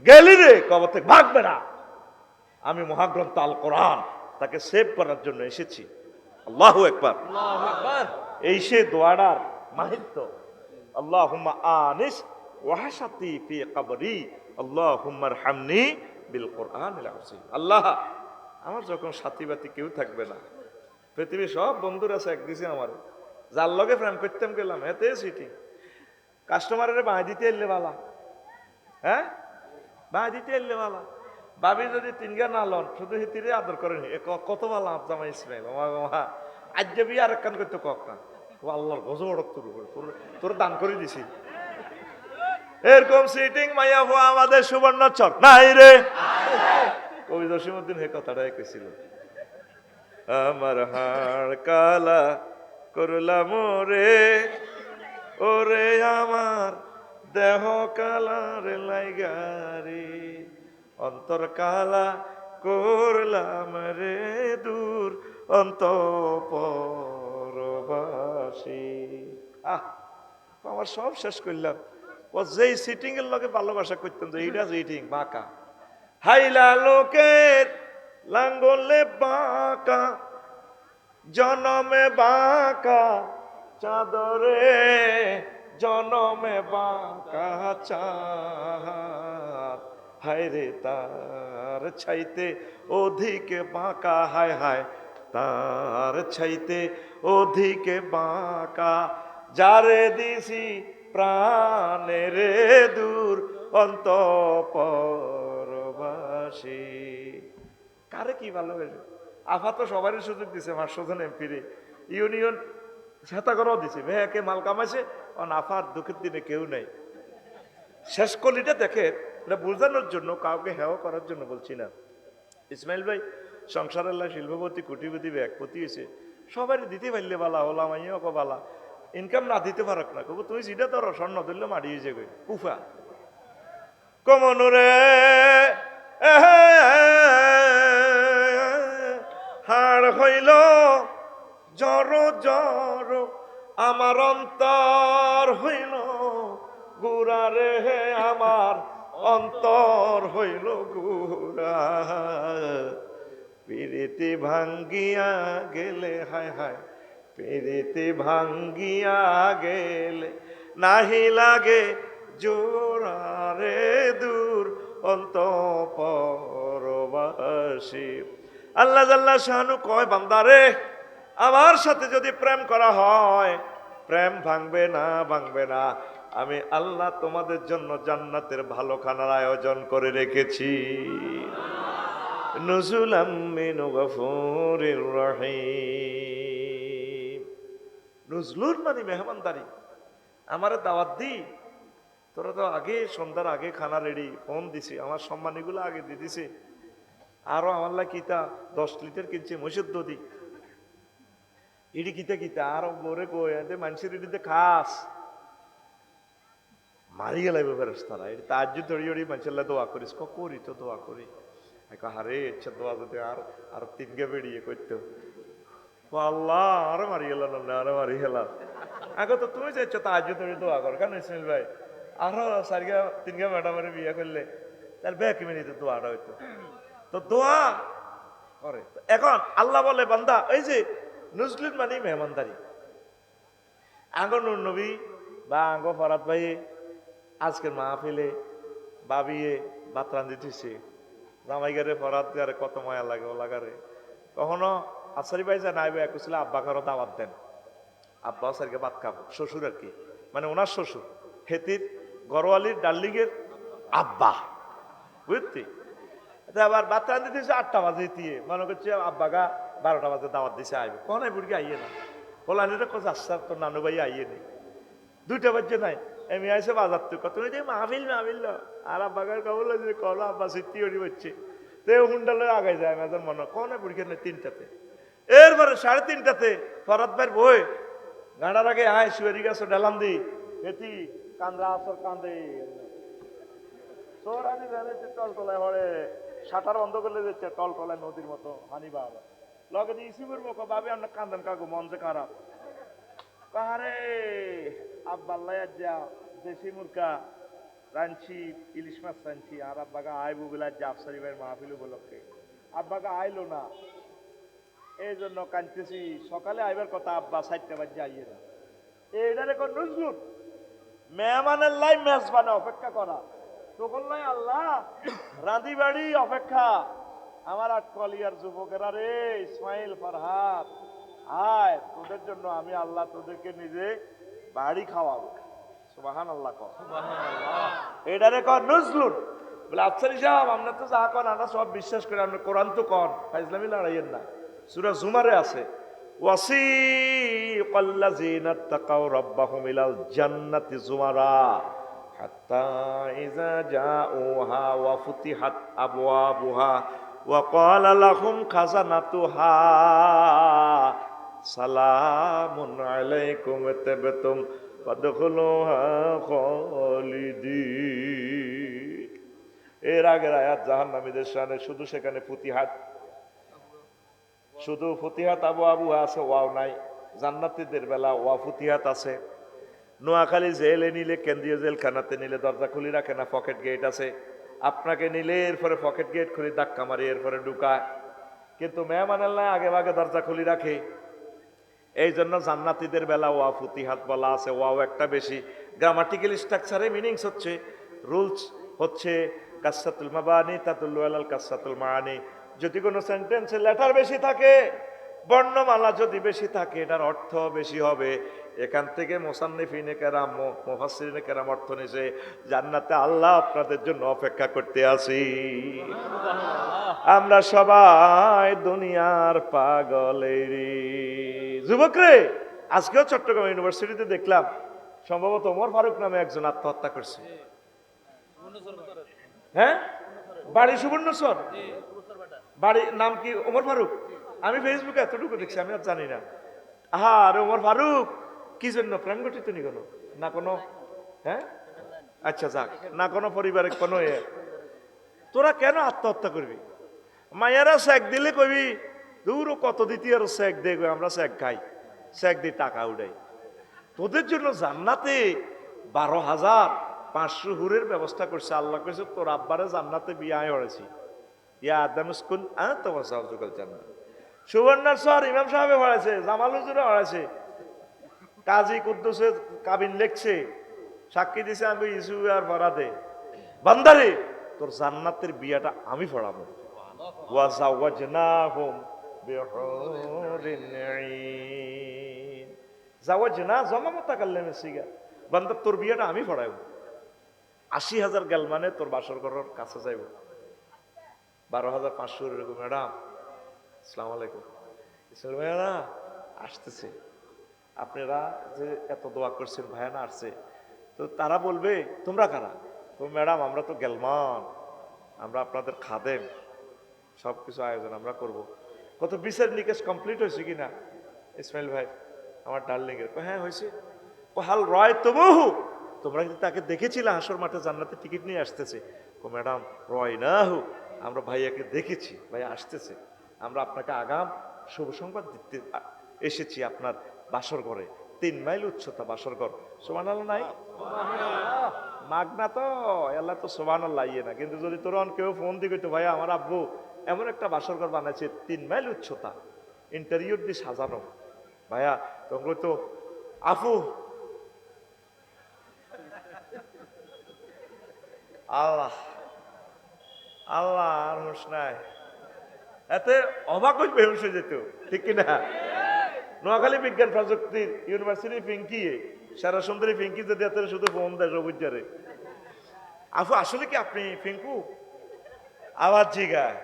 গেলি রে কবর থেকে ভাগবে না, আমি মহাগ্রন্থ আল কোরআন তাকে সেভ করার জন্য এসেছি। আল্লাহু আকবার। এই সে দোয়াটার মাহিত্য। আল্লাহুম্মা আনিস ওয়াহাশাতি ফি কবরি আল্লাহুম্মা আরহামনি বিল কোরআনিল আযীম। আল্লাহ, আমার যখন সাথী বাতি কেউ থাকবে না, পৃথিবীর সব বন্ধুরা আছে এক দিছে আমার, যার লগে প্রেম করতাম গেলাম এতে সিটি কাস্টমারের বাঁ দিতে এলে বালা, হ্যাঁ বাঁ দিতে এলে বালা, ভাবি যদি তিনগা না লন শুধু হিতিরে আদর করেন কত ভালো আবজামা ইসমাইল আজ যাবি আর কান করতে কক না আল্লাহর গজব অড়ক তোর উপরে তোর দান করে দিছি। এরকম সিটিং মাইয়া হওয়া আমাদের সুবর্ণচর নাই রে। কবি জসিমউদ্দিন হে কথাটাই কইছিল, আমার হাড় কালা করলাম রে ওরে আমার দেহ কালার লাইগারে, অন্তর কালা করলাম রে দূর অন্তঃপরবাসী। আমার সব শেষ করলাম। ও যেই সিটিং এর লগে ভালোবাসা করতাম যে এইটা সিটিং বাঁকা, হাইলা লোকের লাঙ্গলে বাঁকা জনমে বাঁকা চাদরে, জনমে বাঁকা চাঁদ হায় রে তার ছাইতে অধিকে বাঁকা, হায় হায় তার ছাইতে অধিকে বাঁকা, যারে দিছি প্রাণের দূর অন্তঃপরবাসী। কারে কি ভালোবাসে? আফা তো সবারই সুযোগ দিছে, মাসুদন এমপিরে ইউনিয়ন সেতা করাও দিছে, মেয়েকে মাল কামাইছে, আফার দুঃখের দিনে কেউ নাই। শেষ কলিটা দেখে এটা বোঝানোর জন্য, কাউকে হেও করার জন্য বলছি না। ইসমাইল ভাই সংসারের শিল্পপতি কোটিপতি ব্যাগপতি হয়েছে, সবারই দিতে পারলে বালা হলাম আইও বালা, ইনকাম না দিতে পারক না কব তুমি যেটা ধরো স্বর্ণ ধরলে মারি হয়ে যাবে কুফা কমনুরে হাড় হইল জর জর আমার অন্তর হইল গুড়া রে, আমার অন্তর হইল গুড়া, পিরিতি ভাঙ্গিয়া গেলে হায় হায় পিরিতি ভাঙ্গিয়া গেলে নাহি লাগে জোড়া রে দূর অন্তঃপরবাসী। আল্লাহ জাল্লা শানু কয় বান্দারে আমার সাথে যদি প্রেম করা হয় প্রেম ভাঙবে না, ভাঙবে না। আমি আল্লাহ তোমাদের জন্য জান্নাতের ভালো খানার আয়োজন করে রেখেছি। নুজুলাম মিন গফুরির রহিম। নুজলুন মানে মেহমানদারি। আমারে দাওয়াত দি, তোরা তো আগে সন্ধ্যার আগে খানা রেডি, ফোন দিছি, আমার সম্মানীগুলো আগে দিয়ে দিছে। আরো আমার কিতা 10 লিটার কিনছে মহিষের দধি, ইডি কিতা কিতা আরো বরে কয়ে মানুষের ইডিতে খাস মারি গেলাই ফেরেশতারা। এটা তাহাজ্জুদ ধরি ধরি মানুষের দোয়া করিস, করি তো দোয়া করি। হারে ইচ্ছা দোয়া যদি আর 3 গে বেরিয়ে করতো, আল্লাহ আরো মারি গেল না, আরো মারি গেলাম। আগে তো তুমি চাইছো তাহাজ্জুদ ধরি দোয়া কর কেন ইসমাইল ভাই? আরো চারিগা তিনগা ম্যাডামের বিয়ে করলে তার ব্যাক মিনিতে দোয়াটা হইতো তো দোয়া করে এখন আল্লাহ বলে বান্দা এই যে নজরুল মানে মেহমানদারি আঙ্গ নূর নবী বা আঙ্গ ফরাত ভাই আজকের মাহফিলে বাবিয়ে ভাত রান্ধি দিছে জামাইগারে ফরাত গারে কত মায়া লাগে ও লাগারে কখনো আসারি ভাই যা নাইবে এক ছিল আব্বা কারো দাওয়াত দেন আব্বাও স্যারকে ভাত খাবো শ্বশুর আর কি মানে ওনার শ্বশুর হেতির গরওয়ালির ডার্লিংয়ের আব্বা বুঝতি আবার ভাত রান্ধি দিয়েছে 8টা বাজে দিয়ে মনে করছে আব্বাগা 12টা বাজে দাওয়াত দিছে আইবে কনে বুড়ি আইয়ে না বলানিটা কোথাও আসছে তোর নানু ভাই আইয়ে নেই 2টা বাজে নাই এমনি আইসে বাজার তো কত মাহফিল মাহফিল আর আব্বাগার কবল কল আব্বা সিদ্ধি হরি হচ্ছে তো হুন্ডালে আগাই যায় মেজার মনে কনে বুড়ি কেন 3টাতে এরপরে 3:30টাতে ফরাত ভাইয়ের বই গাঁড়ার আগে আয় শুয়ারি গাছ ডালাম দি এটি কান্দা আসর কান্দে সোরানি বেড়েছে টলটলায় হরে শাটার বন্ধ করলে যাচ্ছে টলটলায় নদীর মতো হানিবার লগে দিয়ে ইসিমের মুখ ভাবি আপনার কান্দেন কাকু মন যে খারাপ কাহারে আব্বাল্লাই যা দেশি মুরকা রাঞ্চি ইলিশ মাছ রাঞ্চি আর আব্বাগা আইব বলে যা আফসারি ভাইয়ের মাহফিল উপলক্ষে আব্বাগা আইলো না এই জন্য কাঁদতেছি সকালে আইবার কথা আব্বা 4টা বাজে আইয়ে না এইটার এখন নজরুল মেহমানের লাই মেজবানে অপেক্ষা করা তখন লাই আল্লাহ রাঁধি বাড়ি অপেক্ষা আমার আটকলিয়ার যুবকেরা রে ইসমাইল ফরহাদ আয় তোদের জন্য আমি আল্লাহ তোদেরকে নিজে বাড়ি খাওয়াবো সুবহানাল্লাহ কর এইটারে কর নজরুল বলে আফসারি সাহেব আমরা তো যা কন আমরা সব বিশ্বাস করি আপনি কোরআন তো কন ফাইজলামি লড়াইয়ের না সূরা জুমারে আছে ওয়াসিকাল্লাযীনা তাকাউ রাব্বাহুম ইলাল জান্নাতি যুমারা হাত্তা ইযা জাউহা ওয়া ফুতিহাত আবওয়াবুহা ওয়া ক্বালা লাহুম খাজানাতুহা সালামুন আলাইকুম তাবতুম ফাদখুলুহা খালিদিন এর আগের আয়াত জাহান্নামীদের শানে শুধু সেখানে ফুতিহাত শুধু ফুতিহাত আবু আবু আছে ওয়াও নাই জান্নাতীদের বেলা ওয়া ফুতিহাত আছে নোয়াখালী জেলে নিলে কেন্দ্রীয় জেলখানাতে নিলে দরজা খুলি রাখে না পকেট গেট আছে আপনাকে নিলে এরপরে পকেট গেট খুলি ধাক্কা মারি এরপরে ঢুকায় কিন্তু মেহমানাল্লাহ আগে ভাগে দরজা খুলি রাখে এই জন্য জান্নাতীদের বেলা ওয়া ফুতিহাত বলা আছে ওয়াও একটা বেশি গ্রামাটিক্যাল স্ট্রাকচারে মিনিংস হচ্ছে রুলস হচ্ছে কাসসাতুল মাবানি তাদুল্লু আলাল কাসসাতুল মাআনি যদি কোনো সেন্টেন্সে লেটার বেশি থাকে বর্ণমালা যদি বেশি থাকে এটার অর্থ বেশি হবে এখান থেকে মুসান্নিফিনে কেরাম মুফাসসিরিনে কেরাম অর্থ নিছে জান্নাতে আল্লাহ আপনাদের জন্য অপেক্ষা করতে আছি আমরা সবাই দুনিয়ার পাগলেরই যুবক রে আজকেও চট্টগ্রাম ইউনিভার্সিটিতে দেখলাম সম্ভবত ওমর ফারুক নামে একজন আত্মহত্যা করছে হ্যাঁ বাড়ি সুবর্ণচর বাড়ির নাম কি ওমর ফারুক আমি ফেসবুকে এতটুকু দেখছি আমি আর জানি না আর ওমর ফারুক কি জন্য প্রাণ ঘটিত নি কোনো না কোনো হ্যাঁ আচ্ছা যাক না কোনো পরিবারে কোনো তোরা কেন আত্মহত্যা করবি মায়েরা শেক দিলে কবি দূর কত দিতি আর শেক দেখবে আমরা শেক খাই শেক দিয়ে টাকা উঠাই তোদের জন্য জান্নাতে 12,500 হুরের ব্যবস্থা করছে আল্লাহ কইছে তোর আব্বারে জান্নাতে বিয়ে হয়েছি ইয়া আদামুসকুন আনতাওয়াসাউজুকাল জান্নাত সুবর্ণার শহর ইমাম সাহেবে পড়াইছে জামাল হুজুরে পড়াইছে কাজী কুদ্দুসে কাবিন লিখছে সাক্ষী দিছে আমি ইসু আর ফরাদে বান্দারে তোর জান্নাতের বিয়াটা আমি পড়াবো ওয়া যাওয়াজনাহুম বিহুরিন আইন যাওয়াজনা জমা মুতাকাল্লিমে সিগা বান্দা তোর বিয়াটা আমি পড়াবো 80,000 গেল মানে তোর বাসর ঘরের কাছে যাইব 12,500 এরকম ম্যাডাম আসসালামু আলাইকুম ইসলাম ভাইয়ারা আসতেছে আপনারা যে এত দোয়া করছেন ভাইয়ানা আসছে তো তারা বলবে তোমরা কারা তো ম্যাডাম আমরা তো গেলমান আমরা আপনাদের খাদেম সব কিছু আয়োজন আমরা করব কত বিচার নিকেশ কমপ্লিট হয়েছে কিনা ইসমাইল ভাই আমার ডার্লিং এর হ্যাঁ হয়েছে হাল রয় তবু তোমরা কিন্তু তাকে দেখেছিলে হাসর মাঠে জান্নাতে টিকিট নিয়ে আসতেছে ও ম্যাডাম রয় না হু আমরা ভাইয়াকে দেখেছি ভাইয়া আসতেছে আমরা আপনাকে আগাম শুভ সংবাদ দিতে এসেছি আপনার বাসর ঘরে 3 মাইল উচ্চতা বাসর ঘর সুবহানাল্লাহ নাই মাগনা তো আল্লাহ তো সুবহানাল্লাহ ইয়ে না, কিন্তু যদি তোর কেউ ফোন দিবে তো ভাই আমার আব্বু এমন একটা বাসর ঘর বানাইছে 3 মাইল উচ্চতা, ইন্টেরিয়র দিয়ে সাজানো, ভাইয়া তোমরা তো আফু আল্লাহ আল্লাহ আর হুঁশ নাই, এতে অবাক হয়ে বেহুশ হয়ে যেত, ঠিক কিনা? নোয়াখালী বিজ্ঞান প্রযুক্তির ইউনিভার্সিটি ফিঙ্কি, সারা সুন্দরী ফিঙ্কি যদি এত শুধু ফোন দেয় সবুজারে, আফু আসলে কি আপনি ফিঙ্কু? আবার জিগায়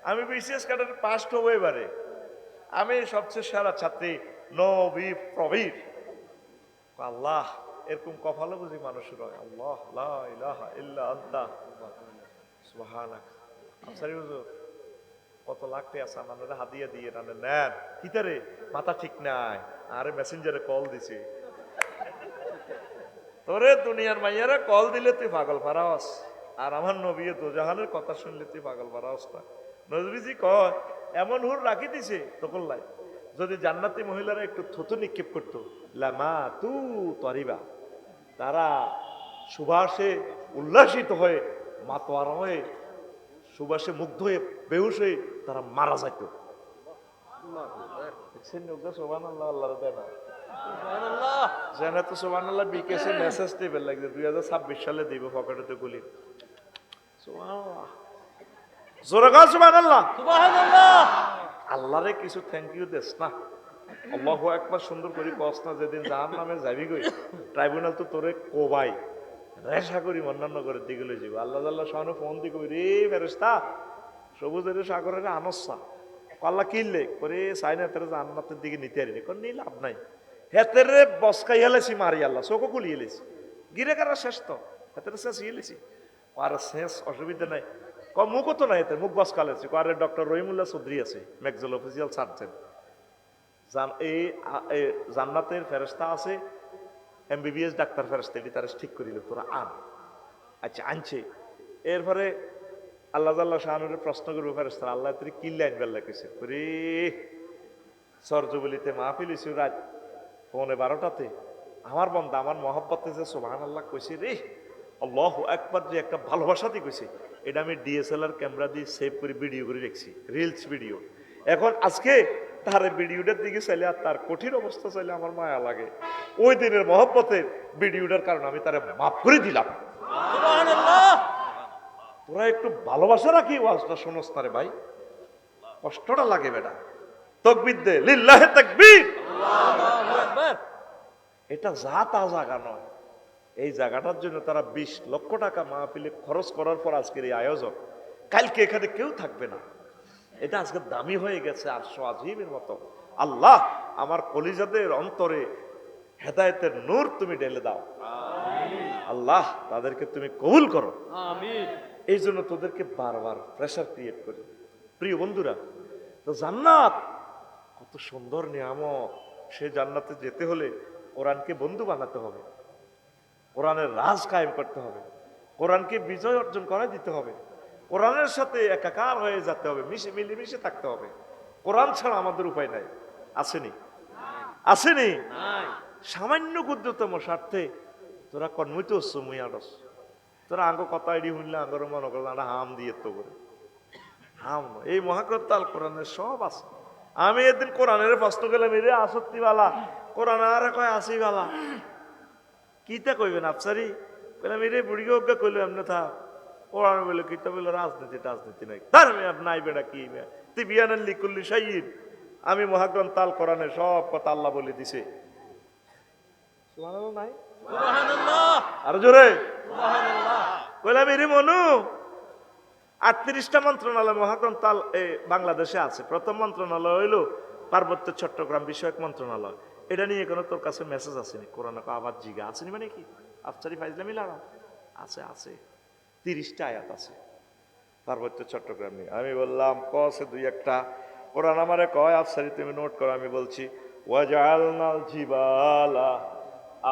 আমি বিসিএস ক্যাডার পাস হবো এবারে, আমি সবচেয়ে সেরা ছাত্রী নবী প্রবীর। আল্লাহ এরকম কপালও বুঝি মানুষের হয়। আল্লাহ লা ইলাহা ইল্লা আনতা সুবহানাক। আফসারি হুজুর কত লাখটি আছে আমাদের হাদিয়া দিয়ে নেন, কিতারে মাথা ঠিক নাই, আরে মেসেঞ্জারে কল দিছে, তোরে দুনিয়ার মাইয়ারা কল দিলে তুই পাগল পারাস, আর আমার নবী দোজাহানের কথা শুনলে তুই পাগল পারাস না। নজরিজি কয় এমন হুর রাখি দিছে তখন লাই, যদি জান্নাতি মহিলারা একটু থুতু নিক্ষেপ করতো, লামা তু তরিবা, তারা সুবাসে উল্লাসিত হয়ে মাতোয়ারা হয়ে সুবাসে মুগ্ধ হয়ে বেহুশ হয়ে তারা মারা যাইত। সুবহানাল্লাহ, আল্লাহর দেনা জানা তো সুবহানাল্লাহ বিকেশে মেসেজ দিবে লাগবে 2026 সালে দিব পকেটে গুলি। সুবহানাল্লাহ, জোরে গো সুবহানাল্লাহ, সুবহানাল্লাহ। আল্লাহরে কিছু থ্যাংক ইউ দেস না, আল্লাহু আকবার সুন্দর করে কস না, যেদিন জাহান্নামে যাবি গই ট্রাইব্যুনাল তো তোরে কোবাই রেশা করি অন্যান্য করে দিগুলো যাব। আল্লাহ আল্লাহ সামনে ফোন দি কই রে ফেরেশতা সবুজের সাগরের আনসা আল্লাহ কিনলে করে সাইনা তারা জান্নাতের দিকে নিতে আরি কোন নি লাভ নাই, হেতেরে বসকাই হেলেছি মারি আল্লাহ চোখও কুলিয়ে এলেছি গিরে কারা শেষ তো হেতেরে শেষ ইয়েলেছি আর শেষ অসুবিধা নাই। মুখও তো নাই, এতে মুখ বসকালেছি আরে ডক্টর রহিমুল্লাহ চৌধুরী আছে ম্যাকজেল অফিসিয়াল সার্জন, এই জান্নাতের ফেরেশতা আছে এমবিবিএস ডাক্তার ফেরেশতা, এটি তারা ঠিক করিল তোরা আন। আচ্ছা আনছে, এরপরে আল্লাহ আল্লাহ শাহানুরের প্রশ্ন করবো ফেরেশতা আল্লাহ তুই কিল্লে আনবার লাগেছে রে সরজবলিতে মাহফিল ইস্যু রাত 11:30 আমার বন্ধা আমার মহব্বতে যে সুবহানাল্লাহ কইছে রে আল্লাহু আকবার, যে একটা ভালোবাসাতে কইছে, এটা আমি ডিএসএলআর ক্যামেরা দিয়ে সেভ করে ভিডিও করে রেখেছি, রিলস ভিডিও। এখন আজকে তার ভিডিওটার দিকে চাইলে আর তার কঠিন অবস্থা চাইলে আমার মায়া লাগে, ওই দিনের মহব্বতের ভিডিওটার কারণে আমি তারে মাফ করে দিলাম। তোরা একটু ভালোবাসা রাখি ওয়াজটা শোনস না রে ভাই, কষ্টটা লাগে বেটা। তাকবীর দে, লিল্লাহি তাকবীর, আল্লাহু আকবার। এটা যা তা জায়গা নয়, এই জায়গাটার জন্য তারা 20 লক্ষ টাকা মাহফিলে খরচ করার পর আজকের এই আয়োজন, কালকে এখানে কেউ থাকবে না, এটা আজকে দামি হয়ে গেছে আর আজিমের মতো। আল্লাহ আমার কলিজাদের অন্তরে হেদায়েতের নূর তুমি ঢেলে দাও, আল্লাহ তাদেরকে তুমি কবুল করো, আমিন। এই জন্য তোদেরকে বারবার প্রেসার ক্রিয়েট করি। প্রিয় বন্ধুরা, তো জান্নাত কত সুন্দর নিয়ামত, সে জান্নাতে যেতে হলে কোরআনকে বন্ধু বানাতে হবে, কোরআনের রাজ কায়েম করতে হবে, কোরআনকে বিজয় অর্জন করে দিতে হবে, কোরআনের সাথে একাকার হয়ে যেতে হবে, মিলেমিশে থাকতে হবে। কোরআন ছাড়া আমাদের উপায় নাই, আসেনি আসেনি সামান্য ক্ষুদ্রতম স্বার্থে তোরা কর্মিত হচ্ছে মুই আড়স, তোরা আঙ্গ কথা এডি শুনলে আঙ্গর মনে করো আমরা হাম দিয়ে তো করে হাম নয়, এই মহাগ্রন্থ আল কোরআনের সব আছে। আমি একদিন কোরআনের প্রশ্ন গেলাম রে আসত্তি বালা, কোরআন আর কয় আসি বালা, কিতা কইবেন আফসারি বললাম রে বুড়িকে অজ্ঞা কইলো এমনি থাক, কোরআন বলে কিতা বললো রাজনীতি টাজনীতি নাই, তার নাই বেটা কি তুই বিয়ানান লিকুল্লি সাইয়িদ, আমি মহাগ্রন্থ আল কোরআনের সব কথা আল্লাহ বলে দিছে। সুবহানাল্লাহ নাই, সুবহানাল্লাহ আর জোরে সুবহানাল্লাহ কইলাম রে মনু 38টা মন্ত্রণালয় মহাগ্রন্থ বাংলাদেশে আছে। প্রথম মন্ত্রণালয় হইল পার্বত্য চট্টগ্রাম বিষয়ক মন্ত্রণালয়, এটা নিয়ে কোনো তোর কাছে মেসেজ আসেনি? কোরআন আবার জিগা আসেনি মানে কি আফসারি ফাইজলামি লাগাও? আছে আছে 30টা আয়াত আছে পার্বত্য চট্টগ্রাম নিয়ে। আমি বললাম কসে দুই একটা, কোরআন আমারে কয় আফসারি তুমি নোট করো, আমি বলছি ওয়াজআলনাল জিবালা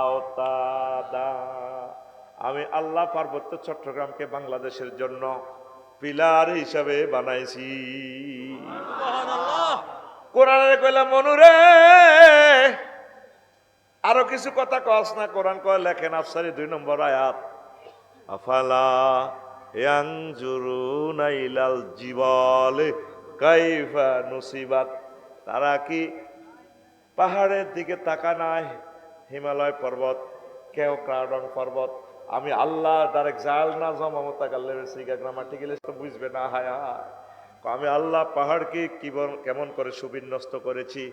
আওতাদা, আমি আল্লাহ পার্বত্য চট্টগ্রামকে বাংলাদেশের জন্য পিলার হিসাবে বানাইছি। কোরআনে কইলাম মনুরে আরো কিছু কথা কস না, কোরআন কয় লেখেন আফসারি 2 নম্বর আয়াত আফালা ইয়ানজুরুনা ইলাল জিবালি কাইফা নুসিবাত, তারা কি পাহাড়ের দিকে তাকা নাই? হিমালয় পর্বত, কেউ কার্ডন পর্বত, আমি আল্লাহ ডাইরেক্ট জাল না জমামতা কাল্লে সিগা গ্রামাটিক্যালি তো বুঝবে না। হায়া আমি আল্লাহ পাহাড়কে কেমন করে সুবিন্যস্ত করেছি।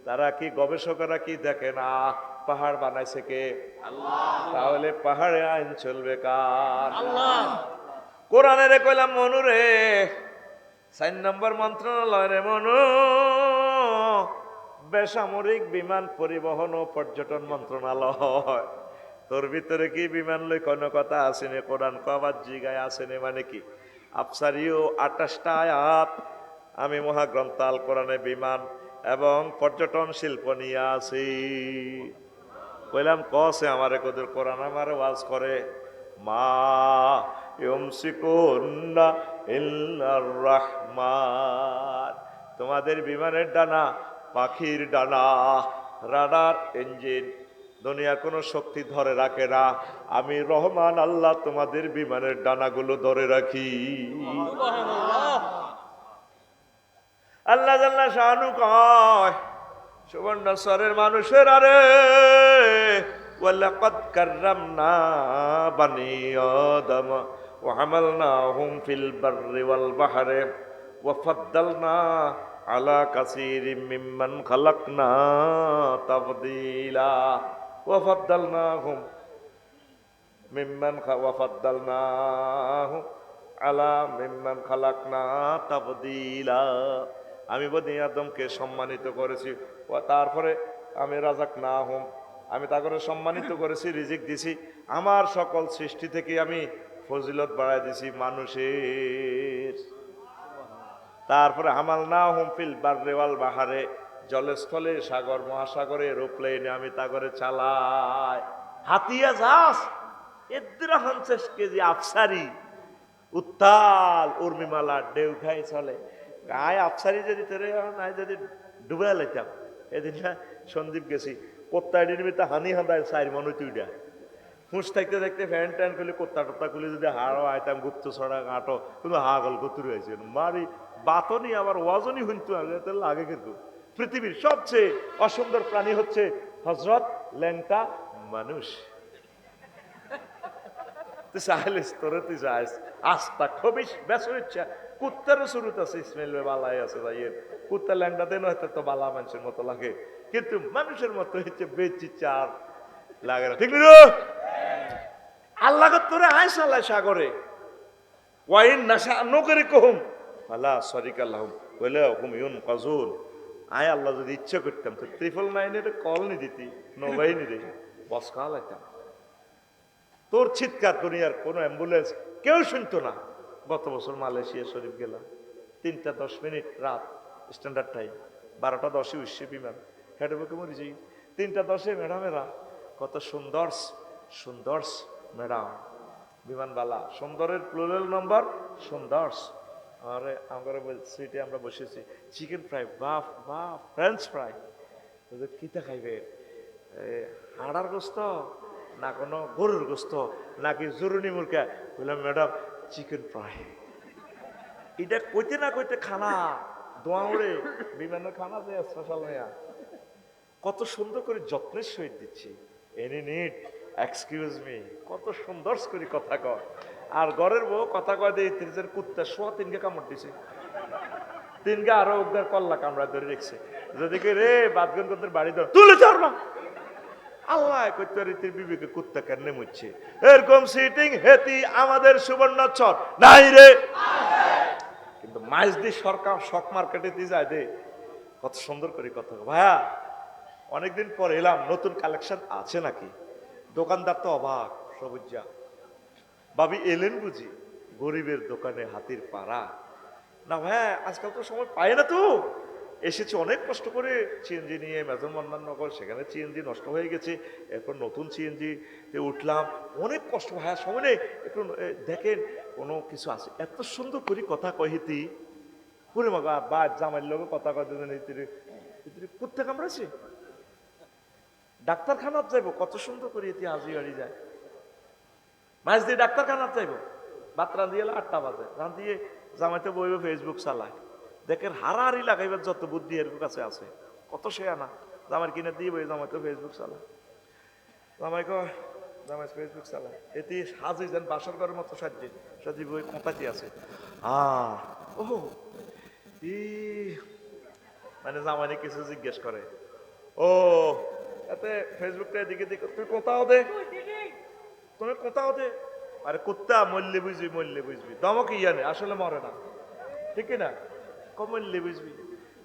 তারা কি গবেষকরা কি দেখে না পাহাড় বানাইছে কে? তাহলে পাহাড়ে আইন চলবে কার? কোরআনে রে কইলাম মনু রে, 4 নম্বর মন্ত্রণালয় রে মনু, বেসামরিক বিমান পরিবহন ও পর্যটন মন্ত্রণালয়। তোর ভিতরে কি বিমান লই কোনো কথা আসেনি? কোরআন কবার জিগায় আসেনি মানে কি? আফসারিও 28টা আয়াত আমি মহাগ্রন্থ আল কোরআনে বিমান এবং পর্যটন শিল্প নিয়ে আসি। কইলাম কসে আমারে কদর কোরআন আমারে ওয়াজ করে, মা ইউমসিকুন্না ইল্লার রাহমান, তোমাদের বিমানের ডানা পাখির ডানা, রাডার ইঞ্জিন, দুনিয়া কোনো শক্তি ধরে রাখে না। আমি রহমান আল্লাহ তোমাদের বিমানের ডানাগুলো ধরে রাখি। আল্লাহ জাল্লা শানু কয়, সুবর্ণচরের মানুষের আরে, ওয়ালাকাদ কাররামনা বানি আদম ওয়া হামালনাহুম ফিল বাররি ওয়াল বাহরি ওয়া ফাদ্দালনা আলা কাসীরিম মিম্মান খালাকনা তাফদীলা ওয়া ফাদ্দালনাহুম আলা মিম্মান খালাকনা তাফদীলা। আমি বনি আদমকে সম্মানিত করেছি, তারপরে আমি রাজাক না হুম, আমি তাকে সম্মানিত করেছি, রিজিক দিছি, আমার সকল সৃষ্টি থেকে আমি ফজিলত বাড়াই দিছি মানুষের। তারপরে হামাল না হুম ফিল বাররি ওয়াল বাহরে, জলস্থলে, সাগর মহাসাগরে, এরোপ্লেনে আমি তাগরে চালাই। হাতিয়া জাহাজ 50 কেজি আফসারি, উত্তাল উর্মিমালা ঢেউ খাই চলে। গায়ে আফসারি যদি তেরে নাই যদি ডুবে লাইতাম। এদিন সন্দীপ গেছি, কোত্তাডির ভিতরে হানি হাঁদায় 4 মন তুইডা হুঁস থাকতে থাকতে ফ্যান ট্যান খুলে কোত্তা টোত্তা খুলে যদি হাড়ও আইতাম গুপ্ত ছড়া আটো কিন্তু হাগল কতুর হয়েছে মারি বাতনি আবার ওয়াজনই হুনতু লাগে। কিন্তু পৃথিবীর সবচেয়ে অসুন্দর প্রাণী হচ্ছে হজরত ল্যাংটা মানুষ। তুই চাইলিস তোরে তুই যাইস আস্তা খবিস বেসর ইচ্ছা কুত্তারও শুরুতে আছে, ইসমাইল বালাই আছে যাইয়ের কুত্তা ল্যাংটা দেন হয়তো তো বালা মানুষের মতো লাগে, কিন্তু মানুষের মতো হচ্ছে বেচি চার লাগে না। ঠিক না? আল্লাহ তোরে আইস আল্লাহ সাগরে ওয়াইন নাশা নকরি কহুম আল্লাহ সরিকাল্লাহুম বলে হুম ইউন কাজুল। আয় আল্লাহ যদি ইচ্ছা করতাম তো 999 কল নি দিতি, নবাইনি রে বস খাওয়া লাগতাম। তোর চিৎকার দুনিয়ার কোনো অ্যাম্বুলেন্স কেউ শুনতো না। গত বছর মালয়েশিয়া শরীফ গেলাম, 3টা 10 মিনিট রাত স্ট্যান্ডার্ড টাইম, 12টা 10 উঠছে বিমান, হেঁটে বুকে মরি যাই। 3টা 10 ম্যাডামেরা কত সুন্দর সুন্দর ম্যাডাম বিমানবালা, সুন্দরের প্লুরাল নম্বর সুন্দর। আরে আমরা সিটে আমরা বসেছি, চিকেন ফ্রাই বাফ বাফ, ফ্রেঞ্চ ফ্রাই, কিতা খাইবে? হাড়ার গোস্ত না কোনো গরুর গোস্ত নাকি জরুনি মুরগা? বললাম ম্যাডাম চিকেন ফ্রাই। এটা কইতে না কইতে খানা দোয়া উড়ে বিমানের খানা যে স্পেশাল নেয়া কত সুন্দর করে যত্নের সহিত দিচ্ছি। এনি নিড এক্সকিউজ মি, কত সুন্দর করে কথা কয়। আর ঘরের বউ কথা কয় দিয়ে 30 কুত্তা শোয়া 3কে কামড় দিছে, 3কে আরো ওদের কল্লা কামড়া ধরে রেখছে। যদি কে রে বাদগন করতে বাড়ি ধর তুলে চড় না আল্লাহ কইতে রীতির বিবেকে কুত্তা কেন মুচ্ছে। এরকম সিটিং হেতি আমাদের সুবর্ণচর নাই রে, কিন্তু মাইজ দিয়ে সরকার শক মার্কেটে দিয়ে যায় দে কত সুন্দর করে কথা। ভাইয়া অনেকদিন পর এলাম, নতুন কালেকশন আছে নাকি? দোকানদার তো অবাক, সবুজা ভাবি এলেন বুঝি? গরিবের দোকানে হাতির পাড়া না ভাইয়া, আজকাল তো সময় পায় না তো। এসেছি অনেক কষ্ট করে সিএনজি নিয়ে মেজন মন্নাননগর, সেখানে সিএনজি নষ্ট হয়ে গেছে, এরপর নতুন সিএনজিতে উঠলাম, অনেক কষ্ট ভাইয়া সময় নেই। একটু দেখেন কোনো কিছু আছে, এত সুন্দর করে কথা কহিতি পুরে মগা বা জামাইয়ের লোক কথা কয় কুত্তে কামড়াছে, ডাক্তারখানাত যাইব কত সুন্দর করে এটি হাজি হারি যায়। মাছ দিয়ে ডাক্তারখানা চাইবো, ভাত রাঁধিয়ে 8টা বাজে, রাঁধিয়ে জামাইতে বইবে ফেসবুক চালায়। দেখেন হারাহারি লাগাইবার যত বুদ্ধি এর কাছে আছে, কত সে আনা জামাই কিনে দিয়ে বই জামাইতে ফেসবুক চালায়। জামাই কয় জামাই ফেসবুক চালায়, এতে সাজি যেন বাসর ঘরের মতো সাজি বই কোথায় আছে। ও ই মানে জামাইনে কিছু জিজ্ঞেস করে, ও এতে ফেসবুকটা এদিকে দিকে তুই কোথাও দে, তুমি কোথাও দে। আরে কুত্তা মরলে বুঝবি দমক ইয়ানে আসলে মরে না, ঠিক না? মরলে বুঝবি,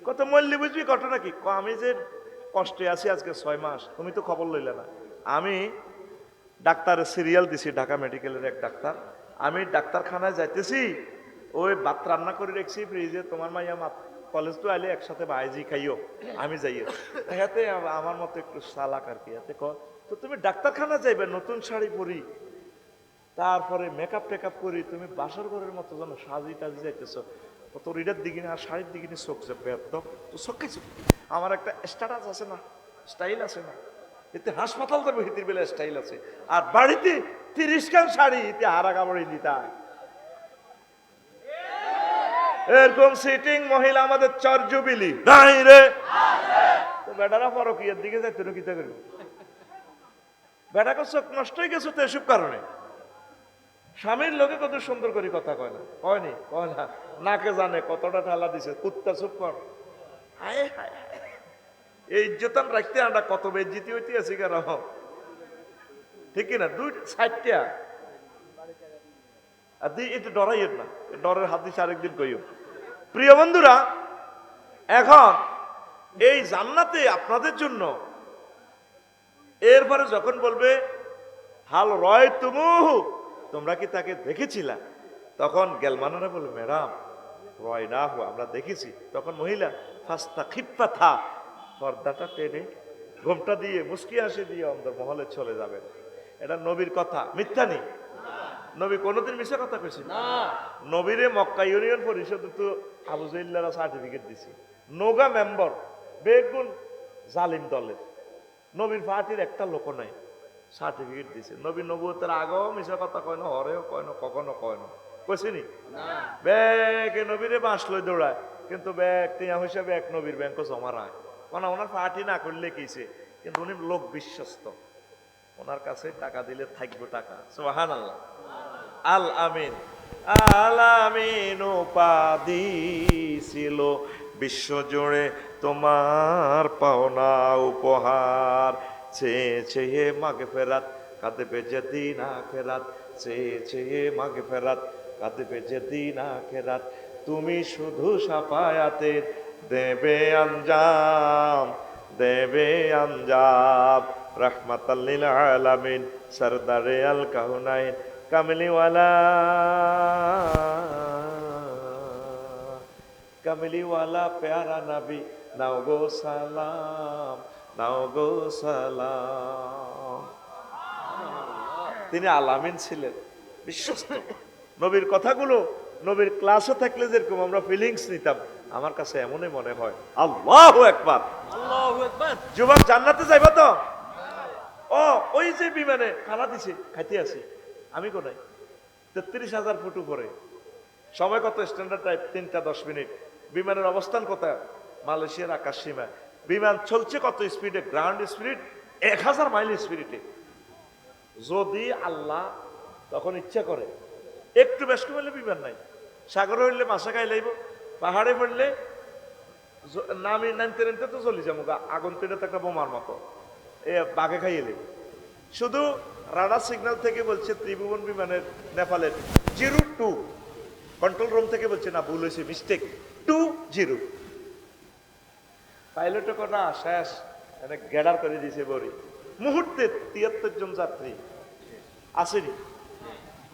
কত মরলে বুঝবি, ঘটনা কি? আমি যে কষ্টে আছি আজকে 6 মাস, তুমি তো খবর লইলে না। আমি ডাক্তারের সিরিয়াল দিছি, ঢাকা মেডিকেলের এক ডাক্তার। আমি ডাক্তারখানায় যাইতেছি, ওই ভাত রান্না করে রেখছি ফ্রিজে, তোমার মাইয়া কলেজ তো আইলে একসাথে ভাইজি খাইও, আমি যাইও। হাতে আমার মতো একটু চালাক আর কি, হাতে তো তুমি ডাক্তারখানা যাইবে নতুন শাড়ি পরি, তারপরে মেকআপ টেকআপ করি, তুমি বাসর ঘরের মতো যেন সাজি টাজি যাইতেছ, কত রিডার দিকে আর শাড়ির দিকে চোখ যাবে একদম, তো চোখ খাইছো। আমার একটা স্ট্যাটাস আছে না, স্টাইল আছে না, এতে হাসপাতাল যাবে হিতির বেলা স্টাইল আছে, আর বাড়িতে 30 খান শাড়ি এতে হারা কাপড়ে দিতা। এরকম সিটিং মহিলা আমাদের চরজুবিলি নাই রে। তো বেটারা ফরকিয়ার দিকে যাইতে না, কিতা করবো? বেটাকে চোখ নষ্ট হয়ে গেছে তো এসব কারণে। স্বামীর লোকে কত সুন্দর করে কথা কয় না, কয় না, নাকে জানে কতটা ঠালা দিছে, কুত্তা চুপ কর। এই ইজ্জতান রাখতে আমরা কত বেজ্জিতি হইতে আছি কেন, ঠিক না? 2 আর এটা ডরাইয়ের না, ডরের হাত দিচ্ছে আরেকদিন কইও। প্রিয় বন্ধুরা, এখন এই জান্নাতে আপনাদের জন্য এরপরে যখন বলবে হাল রয় তুমুহু, তোমরা কি তাকে দেখেছিলা? তখন গেলমানারা বলবে ম্যাডাম রয় না হো, আমরা দেখেছি। তখন মহিলা ফাস্তা খিপ্পা থা, পর্দাটা টেনে ঘোমটা দিয়ে মুস্কি হাসি দিয়ে অন্দর মহলে চলে যাবেন। এটা নবীর কথা, মিথ্যা নেই। নবী কোনোদিন মিশা কথা কইছি না। নবীরে মক্কা ইউনিয়ন পরিষদ তো আবু জাইল্লারা সার্টিফিকেট দিছি, নোগা মেম্বার বেগুন জালিম দলের, নবীর পার্টির একটা লোক নাই, সার্টিফিকেট দিছে। নবী নবুয়তের আগেও মিশা কথা কয় না, হরেও কয় না, কখনো কয় না, কইছিনি? ব্যাগ নবীরে বাঁশ লই দৌড়ায়, কিন্তু ব্যাগ টিয়া হিসাবে এক নবীর ব্যাংকও জমা রায়, কারণ ওনার পার্টি না করলে কিছে, কিন্তু উনি লোক বিশ্বস্ত, ওনার কাছে টাকা দিলে থাকবো টাকা। সুবহানাল্লাহ। আল আমিন, আল আমিন উপাধি ছিল বিশ্বজুড়ে তোমার পাওনা উপহার, চেয়ে চেয়ে মাগফিরাত কাঁদবে যেদিন আখিরাত, চেয়ে চেয়ে মাগফিরাত কাঁদবে যেদিন আখিরাত, তুমি শুধু শাফায়াতের দেবে আঞ্জাম, দেবে আঞ্জাম। রাহমাতাল লিল আলামিন, সরদারে আল কাউনাইন, কামলিওয়ালা কামলিওয়ালা প্যারা নবী, নাও গো সালাম, নাও গো সালাম। তিনি আলামিন ছিলেন, বিশ্বস্ত। নবীর কথাগুলো নবীর ক্লাসে থাকলে যেরকম আমরা ফিলিংস নিতাম, আমার কাছে এমনই মনে হয়। আল্লাহু আকবার, আল্লাহু আকবার। যুবক জান্নাতে যাইবা তো? ও ওই যে বিমানে খানা দিছে, খাইতে আছি আমি কোনায়, 33,000 ফুট উপরে, সময় কত? স্ট্যান্ডার্ড টাইম 3টা 10 মিনিট। বিমানের অবস্থান কোথায়? মালয়েশিয়ার আকাশ সীমায়। বিমান চলছে কত স্পিডে? গ্রাউন্ড স্পিড 1000 মাইল স্পিডে। যদি আল্লাহ তখন ইচ্ছা করে একটু বেশ কমলে বিমান নাই, সাগরে হইলে মাছা খাই লাইব, পাহাড়ে পড়লে নামতে নামতে তো চলে যাবো, আগুন পেটে তো একটা বোমার মতো, এ বাঘে খাইয়ে নেব। শুধু রাডার সিগন্যাল থেকে বলছে ত্রিভুবন বিমানের নেপালের 02, কন্ট্রোল রুম থেকে বলছে না, ভুল হয়েছে, মিস্টেক, 20। পাইলটে কথা শেষ, গেডার করে দিয়েছে বড়ি মুহূর্তে। 73 জন যাত্রী আসেনি,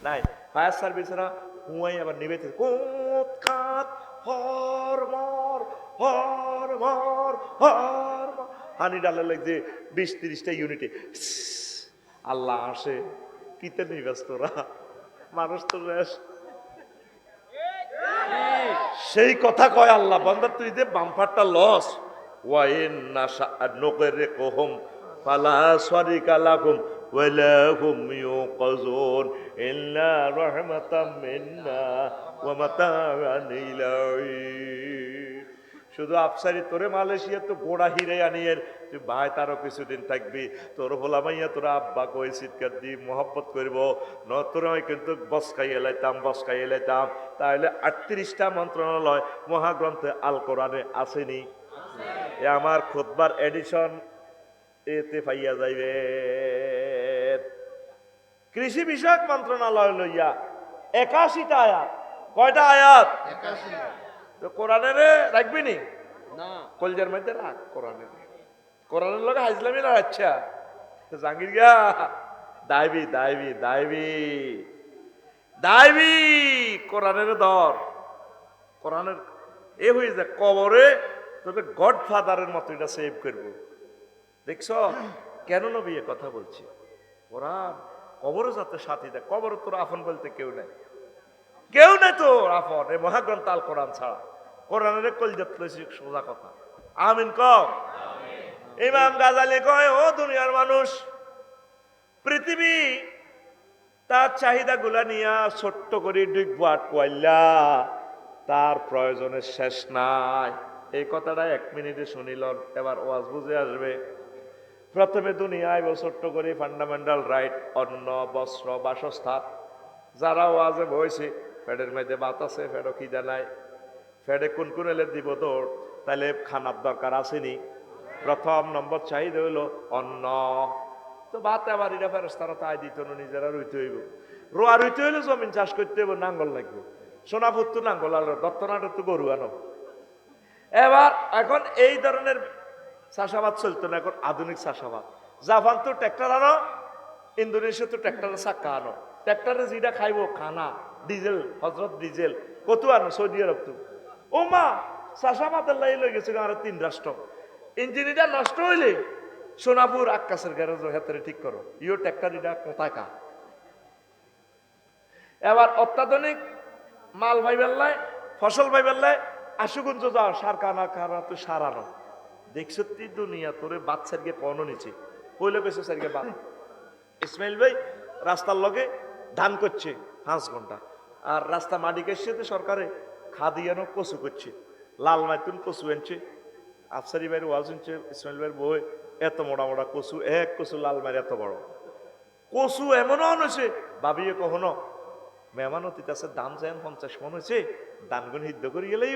নাই। ফায়ার সার্ভিসরা হুঁয়াই আবার নিবেতে কোত খাত হর মর হর মর হর মর, হানি ডালে লাগছে 20-30টা ইউনিটে। আল্লাহ আসে, কিতে নিবাস তোরা, মানুষ তো শেষ। সেই কথা কয় আল্লাহ, বান্দা তুই দে বাম্পারটা লস, ওয়াইন নাশা নকরে কোহম ফালা সারিকা লাকুম ولا هم يوقظون إلا رحمة منا ومتاعا إلى حين শুধু আফসারি তোরে মালয়েশিয়া তো গোড়া হিরে আনিয়ের তুই ভাই তারও কিছুদিন থাকবি তোর ভোলামাইয়া তোরা আব্বা কই চিৎকার দি মহব্বত করব ন তোরা কিন্তু বসকাই এলাইতাম তাহলে 38টা মন্ত্রণালয় মহাগ্রন্থে আল কোরআনে আসেনি এ আমার খুতবার এডিশন এতে পাইয়া যাইবে কৃষি বিষয়ক মন্ত্রণালয় লইয়া 81টা আয়াত কয়টা আয়াত 81 তো কোরআনের রাখবি নি না কলজার মধ্যে রাখ কোরআনের লগে হাজলামি না আচ্ছা তো জাঙ্গির গা দাইবি কোরআনের দর কোরআনের এ হয়ে যায় কবরে তোকে গডফাদারের মতো এটা সেভ করবো দেখছ কেন নবী এ কথা বলছি কোরআন কবরও যাতে সাথী দেয় কবর তোর আফন বলতে কেউ নাই তো আফন এই মহাগ্রন্থ আল কোরআন ছাড়া কোরআনের কলজাত লইছি সোজা কথা আমিন ক ইমাম গাজালি কয় ও দুনিয়ার মানুষ পৃথিবী তার চাহিদা গুলা নিয়ে ছোট্ট করে ডিগবাট কইলা তার প্রয়োজনের শেষ নাই এই কথাটা 1 মিনিটে শুনিল এবার ওয়াজ বুঝে আসবে প্রথমে দুনিয়ায় ছোট্ট করে ফান্ডামেন্টাল রাইট অন্ন বস্ত্র বাসস্থান যারা ওয়াজে বইছে ফেডের মধ্যে ভাত আছে ফেডও খিদা নাই ফেডে কোন এলে দিব দৌড় তাহলে খানার দরকার আসেনি প্রথম নম্বর চাহিদা হইল অন্ন তো ভাত আবার এটা ফেরস্তারা তাই দিত না নিজেরা রুইতে হইব রুইতে হইলে জমিন চাষ করতে হইব নাঙ্গল লাগবে সোনাপুর তো নাঙ্গল আর দত্তনাটের তো গরু আনো এবার এখন এই ধরনের চাষাবাদ চলতো না এখন আধুনিক চাষাবাদ জাপান তো ট্র্যাক্টর আনো ইন্দোনেশিয়া তো ট্র্যাক্টরের চাক্কা আনো ট্র্যাক্টরে যেটা খাইব খানা ডিজেল হজরত ডিজেল কত আনো সৌদি আরব তো ও মা চাষাবাদের লাই লই গেছে আর 3 রাষ্ট্র ইঞ্জিনিটা নষ্ট হইলে সোনাপুর আকাশের গ্যারেজ হাতে ঠিক করো ইও ট্র্যাক্টর এটা কোথায় কা এবার অত্যাধুনিক মাল ভাইবেল্লায় ফসল ভাইবেল্লায় আশুগঞ্জ যাও সার কানা খানা তো সার আনো দেখছ তুই দুনিয়া তোরে বাচ্চার গিয়ে পণ নিচে পইলে কেছে স্যারকে বাদ ইসমাইল ভাই রাস্তার লগে ধান করছে 5 ঘন্টা আর রাস্তা মাটি কেসছে সরকারে খাদিয়ানো কচু করছে লাল মাইতুন কচু আনছে আফসারি ভাইয়ের ওয়াজ আনছে ইসমাইল ভাইয়ের বই এত মোটা কচু এক কচু লাল মায়ের এত বড় কচু এমনও হয়েছে ভাবিয়ে কখনো মেহমান অতীত আছে দাম যায় 50 মন হয়েছে দানগুন সিদ্ধ করে গেলেই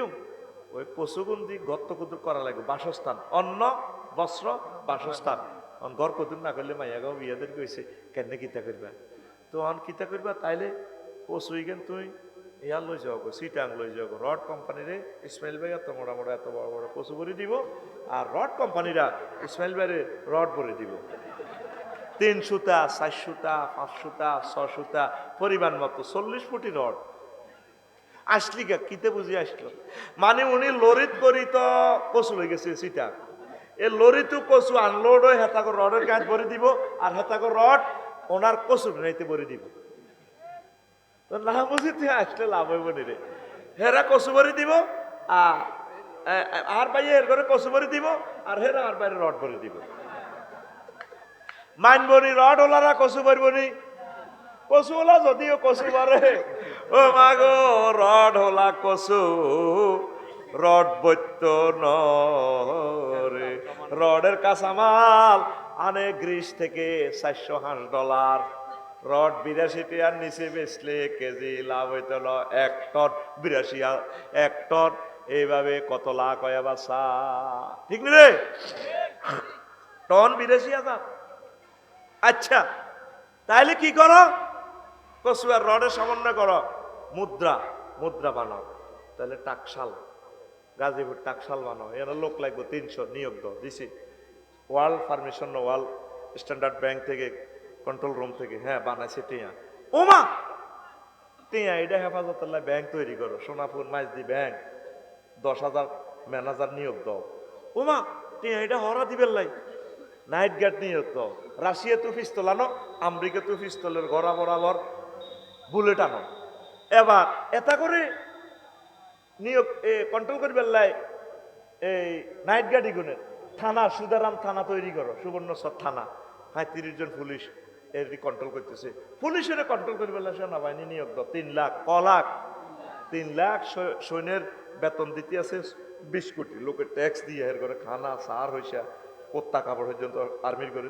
ওই কচুগুন দিয়ে গর্ত কুতুর করা লাগবে বাসস্থান অন্ন বস্ত্র বাসস্থান ঘর কুতুর না করলে মাইয়াগাও বিয়াদের কইছে কেন কিতা করবা তো কিতা করবা তাইলে কচু ইগেন তুই ইয়ার লই যাও সিটাং লই যাও রড কোম্পানিরে ইসমাইল ভাই এত মোটা এত বড় বড় কচু ভরে দিব আর রড কোম্পানিরা ইসমাইল ভাইরে রড ভরে দিব 3 সুতা 4 সুতা 5 সুতা 6 সুতা পরিমাণ মতো 40 ফুটি রড আসলি গা কিতে বুঝি আসলো মানে উনি লরিত করি তো কচু লই গেছে সিটা এ লরিতে কচু আনলোড হয়ে হেতাকে রডের কাজ ভরে দিব আর হেতাকে রড ওনার কচু নাইতে ভরে দিব তো না বুঝি তুই আসলে লাভ হইব নি রে হেরা কচু ভরে দিব আর ভাই এর ঘরে কচু ভরে দিব আর হেরা আর বাইরে রড ভরে দিব মানবনি রড ওলারা কচু ভরবনি কচু ওলা যদিও কচু ভরে ও মাগো রড হোলা কচু রড বৈত্য রে রডের কাঁচামাল আনে গ্রিস থেকে $400 রড 82 টাকার নিচে বেচলে কেজি লাভ হইত 1 টন 82 1 টন এইভাবে কত লাখ হয় বাসা ঠিক রে টন 82,000 আচ্ছা তাইলে কি করো কচু আর রডের সমন্বয় করো মুদ্রা বানাও তাহলে টাকশাল গাজীপুর টাকশাল বানাও এর লোক লাগবে 300 নিয়োগ দাও দিছি world permission world standard bank থেকে কন্ট্রোল রুম থেকে হ্যাঁ বানাইছে টিয়া ওমা টিয়া এটা হেফাজতুল্লাহ ব্যাংক তৈরি করো সোনাপুর মাইজদি ব্যাংক 10,000 ম্যানেজার নিয়োগ দাও ওমা টিয়া এটা হরা দিবেন লাই নাইট গার্ড নিয়োগ দাও রাশিয়া তো পিস্তল আনো আমেরিকা তো পিস্তলের গড়া বরাবর বুলেট আনো এবার এটা করে নিয়োগ কন্ট্রোল করবে লাই এই নাইট গার্ড ইগুনের থানা সুদারাম থানা তৈরি করো সুবর্ণচর থানা 35 জন পুলিশ এর কন্ট্রোল করতেছে। পুলিশের কন্ট্রোল করে বলে সেনাবাহিনী নিয়োগ দাও 3 লাখ, ক লাখ? 3 লাখ সৈন্যের বেতন দিতে আছে 20 কোটি, লোকের ট্যাক্স দিয়ে এর করে খানা সার হইসা কোত্তা কাপড় পর্যন্ত আর্মির করে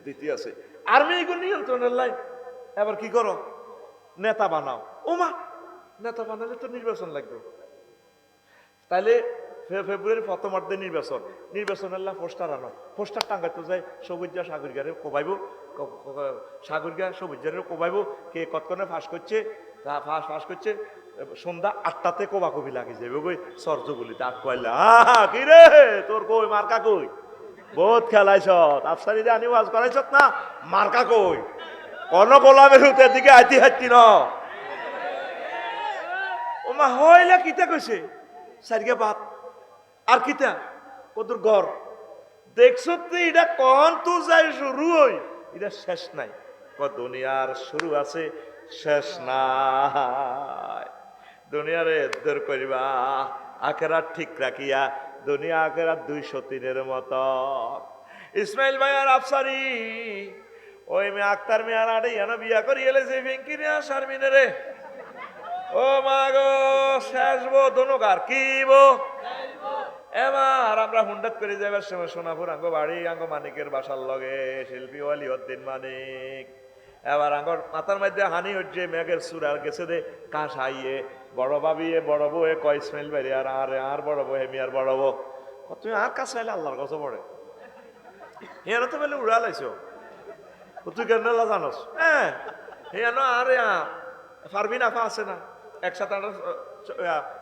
দিতে আছে। আর্মি এগুলো নিয়ন্ত্রণের লাই। এবার কি করো? নেতা বানাও। ওমা, নেতা বানালে তো নির্বাচন লাগবে। তাইলে ফেব্রুয়ারি প্রথমার্ধে নির্বাচনের পোস্টার আনো, পোস্টার টাঙ্গাইতে যায় সবুজা সাগরিকারে কোবাইব, সাগরিকা সবুজারে কোবাইব, কে কতক্ষণে ফাঁস করছে, তা ফাঁস করছে সন্ধ্যা 8টাতে কোবাকবি লাগে যাবে ওই সর্জ বলিতে আট কয়লা কি রে তোর কই মার্কা কই, বহুত খেলাইছ আফসারি যে আনি ওয়াজ করাইছ না, মার্কা কই? কোন গোলামের হুতের দিকে আইতি হাইতি ন ওমা হইলা কিতা কইছে সারিয়া বাত আর কিতা কদুর ঘর দেখছো তুই এটা কন তু যাই শুরু হই, এটা শেষ নাই। দুনিয়ার শুরু আছে, শেষ নাই। দুনিয়ারে এদের করিবা আখেরাত ঠিক রাখিয়া, দুনিয়া আখেরাত 203-এর মতো। ইসমাইল ভাই আর আফসারি ওই মেয়ে আক্তার মেয়ার আড়ে এনে বিয়া করি এলেছে ফিঙ্কির শারমিনে রে। ও মা গো শেষ বো দনুকার কি বো এবার আমরা হুন্ডাত করে যাবার সময় সোনাপুর আঙ্গ বাড়ি আঙ্গ মানিকের বাসার লগে শিল্পী ওয়ালিউদ্দিন মানিক। এবার আঙ্গর মাথার মধ্যে হানি হচ্ছে মেঘের সুর আর গেছে দে কাশ হাইয়ে বড় ভাবিয়ে বড় বউ এ কয় ইসমাইল বাড়ি আর আর বড় বউ হেমি আর বড় বউ তুমি আর কাছে আইলে আল্লাহর কাছে পড়ে হেন তো বলে উড়া লাইছো তুই কেন জানোস? হ্যাঁ হেন আর ফারবিন আফা আছে না, একসাথে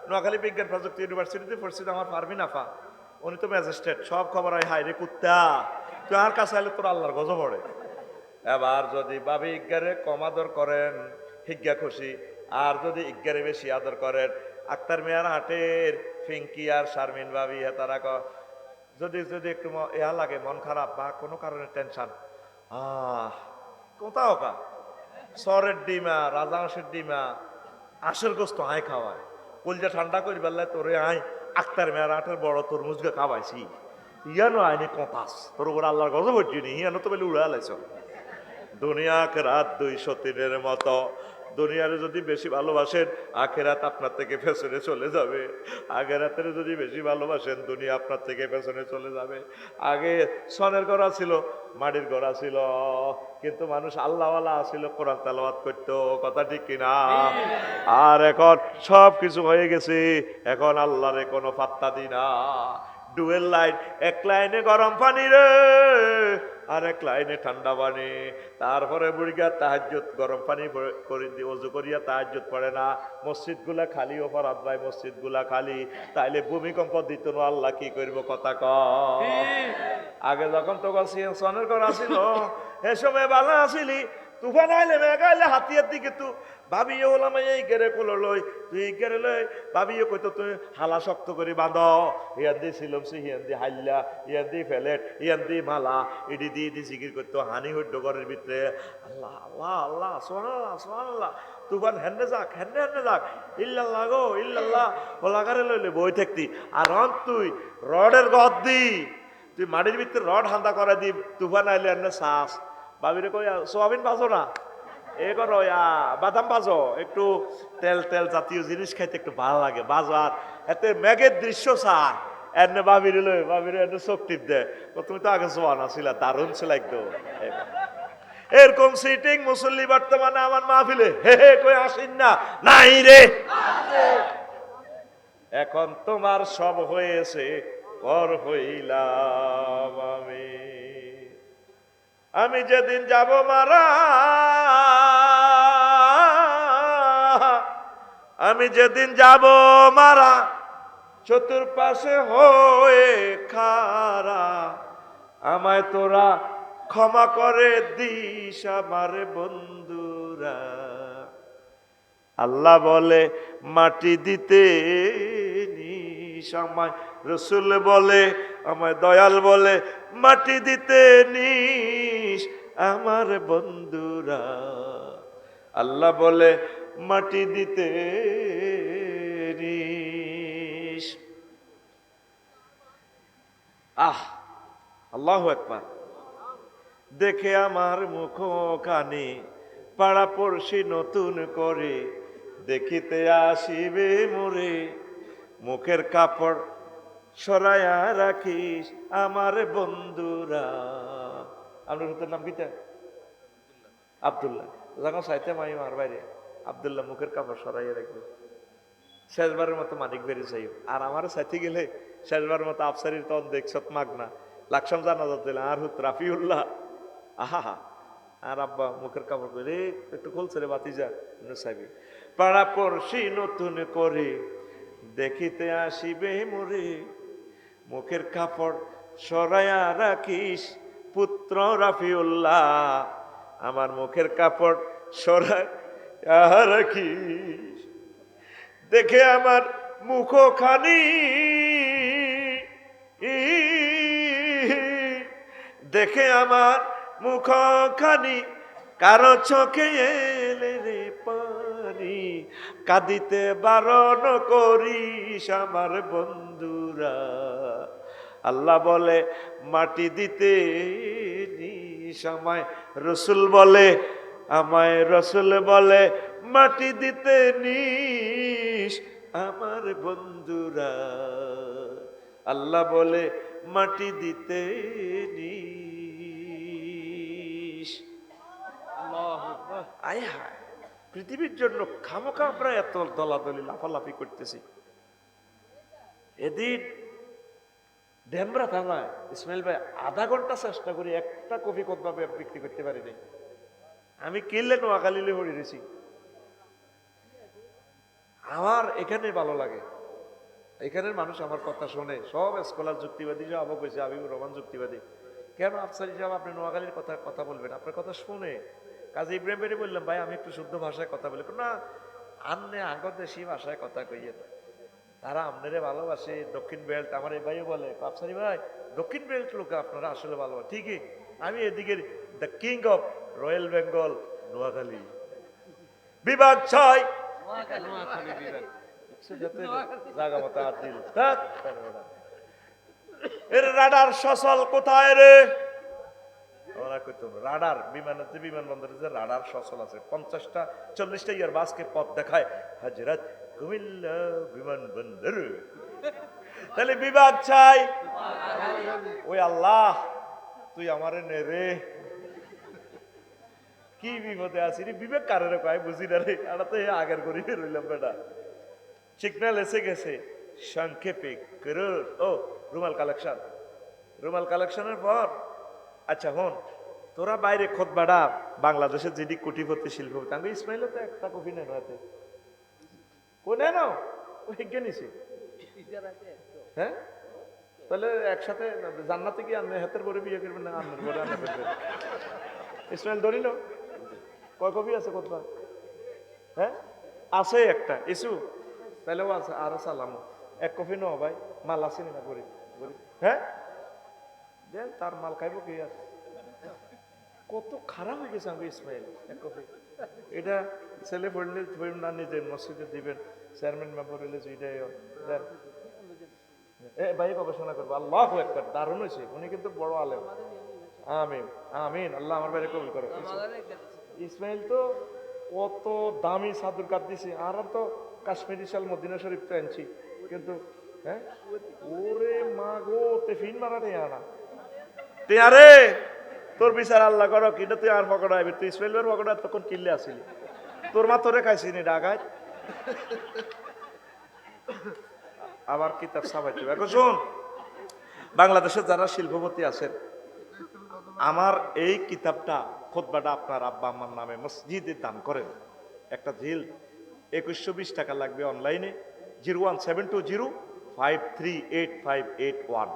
নোয়াখালী বিজ্ঞান প্রযুক্তি ইউনিভার্সিটিতে পড়ছি আমার ফারবিন আফা, উনি তো ম্যাজিস্ট্রেট, সব খবর হয় হাই রে কুত্তা তুই আর কাছে আইলে তোর আল্লাহর গজব পড়ে। এবার যদি ভাবি ইজ্ঞারে কম আদর করেন হিজ্ঞা খুশি, আর যদি ইজ্ঞারে বেশি আদর করেন আক্তার মেয়ার হাটের ফিঙ্কি আর শারমিন ভাবি তারা যদি যদি একটু ইয়া লাগে মন খারাপ বা কোনো কারণে টেনশন কোথাও কা সরের ডিমা রাজাংশের ডিমা আশের গোস্ত আয় খাওয়ায় কলজা ঠান্ডা করি বেলায় তোরে আয় আক্তার মেয়ার হাটের বড় তরমুজকে খাওয়াইছি ইয়ানো আইনি কঁপাস তোর উপর আল্লাহর গজব হচ্ছি নি ইয়ানো তো বলে উড়া লাইছ। দুনিয়া আখেরাত 203-এর মতো। দুনিয়ারে যদি বেশি ভালোবাসেন আখেরাত আপনার থেকে পেছনে চলে যাবে, আখেরাতের যদি বেশি ভালোবাসেন দুনিয়া আপনার থেকে পেছনে চলে যাবে। আগে সনের গড়া ছিল, মাটির গড়া ছিল, কিন্তু মানুষ আল্লাহওয়ালা ছিল, কোরআন তেলাওয়াত করতো, কথা ঠিক কিনা? আর এখন সব কিছু হয়ে গেছে, এখন আল্লাহরে কোনো পাত্তা দি না। ডুয়েল লাইন, এক লাইনে গরম পানি রে আর এক লাইনে ঠান্ডা পানি। তারপরে বুড়িগা তাহাজ্জুদ গরম পানি করে ওযু করিয়া তাহাজ্জুদ পড়ে না, মসজিদ গুলা খালি, অপরাধ ভাই মসজিদ গুলা খালি। তাইলে ভূমিকম্প দিত না, আল্লাহ কি করবো কথা ক? আগে যখন তো সনের ঘর আসিল এ সময় ভালো আসিলি, তুফান আইলে মেঘ আইলে হাতিয়ার দিকে তু ভাবিয়ে হলাম এই গেরে কোলো লই তুই গেরে লই ভাবিয়ে কইতো তুই হালা শক্ত করে বাঁধ, ইয়ান দি সিলমসি, ইয়ান দি হাইল্লা, ইয়ান দি ফেলেট, ইয়ান দি মালা, ইডি দি ইডি জিকির করতো হানি হইড ঘরের ভিতরে আল্লাহ আল্লাহ আল্লাহ সুবহানাল্লাহ সুবহানাল্লাহ। তুফান হেন্নে যাক হেন্নে হেন্নে যাক ইল্লাল্লাহ গো ইল্লাল্লাহ ওলাগারে লইলে বই থাকতি। আর তুই রডের গদ দি, তুই মাটির ভিতরে রড হান্দা করে দি, তুফান আইলে এনে শ্বাস ভাবিরে কই সোয়াবিন বাজো না এ করো বাদাম বাজো, একটু তেল তেল জাতীয় জিনিস খাইতে একটু ভালো লাগে বাজার, এতে মেঘের দৃশ্য চায় এনে ভাবিরে লই ভাবিরে এনে চোখ টিপ দেয়, তুমি তো আগে জোয়ান আছিলা, দারুণ ছিল একদম। এরকম সিটিং মুসল্লি বর্তমানে আমার মাহফিলে হে হে কই আসেন না, নাই রে এখন তোমার সব হয়েছে পর হইলাম আমি। আমি যেদিন যাব মারা, আমি যেদিন যাব মারা, চতুর্পাশে হয়ে খারা, আমায় তোরা ক্ষমা করে দিস আমার বন্ধুরা। আল্লাহ বলে মাটি দিতে নিস আমায়, রসুল বলে আমায়, দয়াল বলে মাটি দিতে নিস আমার বন্ধুরা। আল্লাহ বলে মাটি দিতে নিস। আল্লাহু আকবার। দেখে আমার মুখখানি পাড়া পড়শি নতুন করে দেখিতে আসিবে মোরে, মুখের কাপড় সরাইয়া রাখিস আমার বন্ধুরা। আপনার হুতের নাম কিতা? আব্দুল্লাহ। যখন সাইতে মাই মার বাইরে আব্দুল্লাহ মুখের কাপড় সরাইয়া রাখবে, শেষবারের মতো মানিক বেরিয়ে চাই। আর আমার সাথে গেলে শেষবারের মতো আফসারির তখন দেখছত মাগনা লাকসাম জানা যাচ্ছে আর হুত রাফিউল্লাহ আহা। আর আব্বা মুখের কাপড় করে একটু খুলছে রে বাতিজা সাহেবি, পাড়া পড়শি নতুন করে দেখিতে আসিবে মোরে, মুখের কাপড় সরাইয়া রাখিস পুত্র রাফিউল্লাহ, আমার মুখের কাপড় সরাইয়া রাখিস, দেখে আমার মুখখানি, দেখে আমার মুখখানি কারো চোখে এলে রে পানি, কাঁদিতে বারণ করিস আমার বন্ধুরা। আল্লাহ বলে মাটি দিতে নিস আমায়, রসুল বলে আমায়, রসুল বলে মাটি দিতে নিস আমার বন্ধুরা। আল্লাহ বলে মাটি দিতে নিস। আয় হায়, পৃথিবীর জন্য খামোখা আমরা এত দলাদলি লাফালাফি করতেছি। এদিন ডেমরা থানায় ইসমাইল ভাই আধা ঘন্টা চেষ্টা করি একটা কপি কতভাবে বিক্রি করতে পারি নাই। আমি কিনলে নোয়াখালীলে হয়ে রয়েছি। আমার এখানে ভালো লাগে, এখানের মানুষ আমার কথা শোনে, সব স্কলার যুক্তিবাদী, সব অবাক হয়েছে হাবিবুর রহমান যুক্তিবাদী। কেন আফসারি সাহেব আপনি নোয়াখালীর কথা বলবেন? আপনার কথা শুনে কাজী ইব্রাহিম ভাই বললাম ভাই আমি একটু শুদ্ধ ভাষায় কথা বলি না, আন্নে আগর দেশি ভাষায় কথা কইয়েন, তারা আপনারে ভালোবাসে। দক্ষিণ বেল্ট আমার এই ভাইও বলে আফসারি ভাই দক্ষিণ বেল্ট লোক আপনারা আসলে ভালোবাসে। ঠিকই, আমি এদিকে the king of royal Bengal Noakhali বিভাগ 6 জায়গা মতো আর দিল এর রাডার সচল কোথায় রে? ওরা কইতো রাডার বিমানের বিমানবন্দরে যে রাডার সচল আছে 50টা 40টা ইয়ার বাসকে পথ দেখায় হযরত কুমিল্লা বিমানবন্দর। তাহলে বিভাগ চাই ওই আল্লাহ তুই আমারে নে রে, কি বিপদে আছি রে, বিবেক কারে কয় বুঝি না রে। এটা তো আগের করি রইলাম বেটা। সিগন্যাল এসে গেছে সংক্ষেপে ও রুমাল কালেকশন, রুমাল কালেকশনের পর আচ্ছা হন তোরা বাইরে খোদবাটা বাংলাদেশের যেটি কোটিপতি শিল্পপতি আমি ইসমাইলও তো একটা কপি নেন হাতে কোনে নাও ওই নিছে। হ্যাঁ তাহলে একসাথে জান্নাতে কি আপনি হাতের পরে বিয়ে করবেন না আপনার পরে আন্না করবেন? ইসমাইল ধরিল কয় কপি আছে কোথা? হ্যাঁ আছে একটা ইস্যু, তাহলেও আছে আরো সালামো এক কপি নো ভাই, মাল আসেনি না গরিব গরিব। হ্যাঁ দেন তার মাল খাইব কি আর, কত খারাপ হয়ে গেছে আমি ইসমাইল এক কপি। এটা ছেলে পড়লে না নিজের মসজিদে দিবেন, চেয়ারম্যান মেম্বার হইলে এটাই দেন। ভাই গবেষণা করবো। আল্লাহু আকবার, দারুণ হয়েছে, উনি কিন্তু বড় আলেম। আমিন আমিন, আল্লাহ আমার বাইরে কবুল করো। ইসমাইল তো কত দামি সাদুর কাট দিছে, আর তো কাশ্মীরি শাল মদিনা শরীফ তো আনছি, কিন্তু হ্যাঁ ওরে মা গো তেফিন মারাটে আনা তে আরে তোর বিচার আল্লাহ করো কিনা তুই আর পকড়া আইবি, তুই ইসমাইলের পকড়া তখন কিনলে আসিলি, তোর মা তোরে খাইছি নি ডাকায় আবার কিতাব সাবাইতে। এখন শোন, বাংলাদেশে যারা শিল্পপতি আছেন, আমার এই কিতাবটা খুতবাটা আপনার আব্বা আম্মার নামে মসজিদে দান করেন। একটা ঝিল 2120 টাকা লাগবে অনলাইনে, 01720538581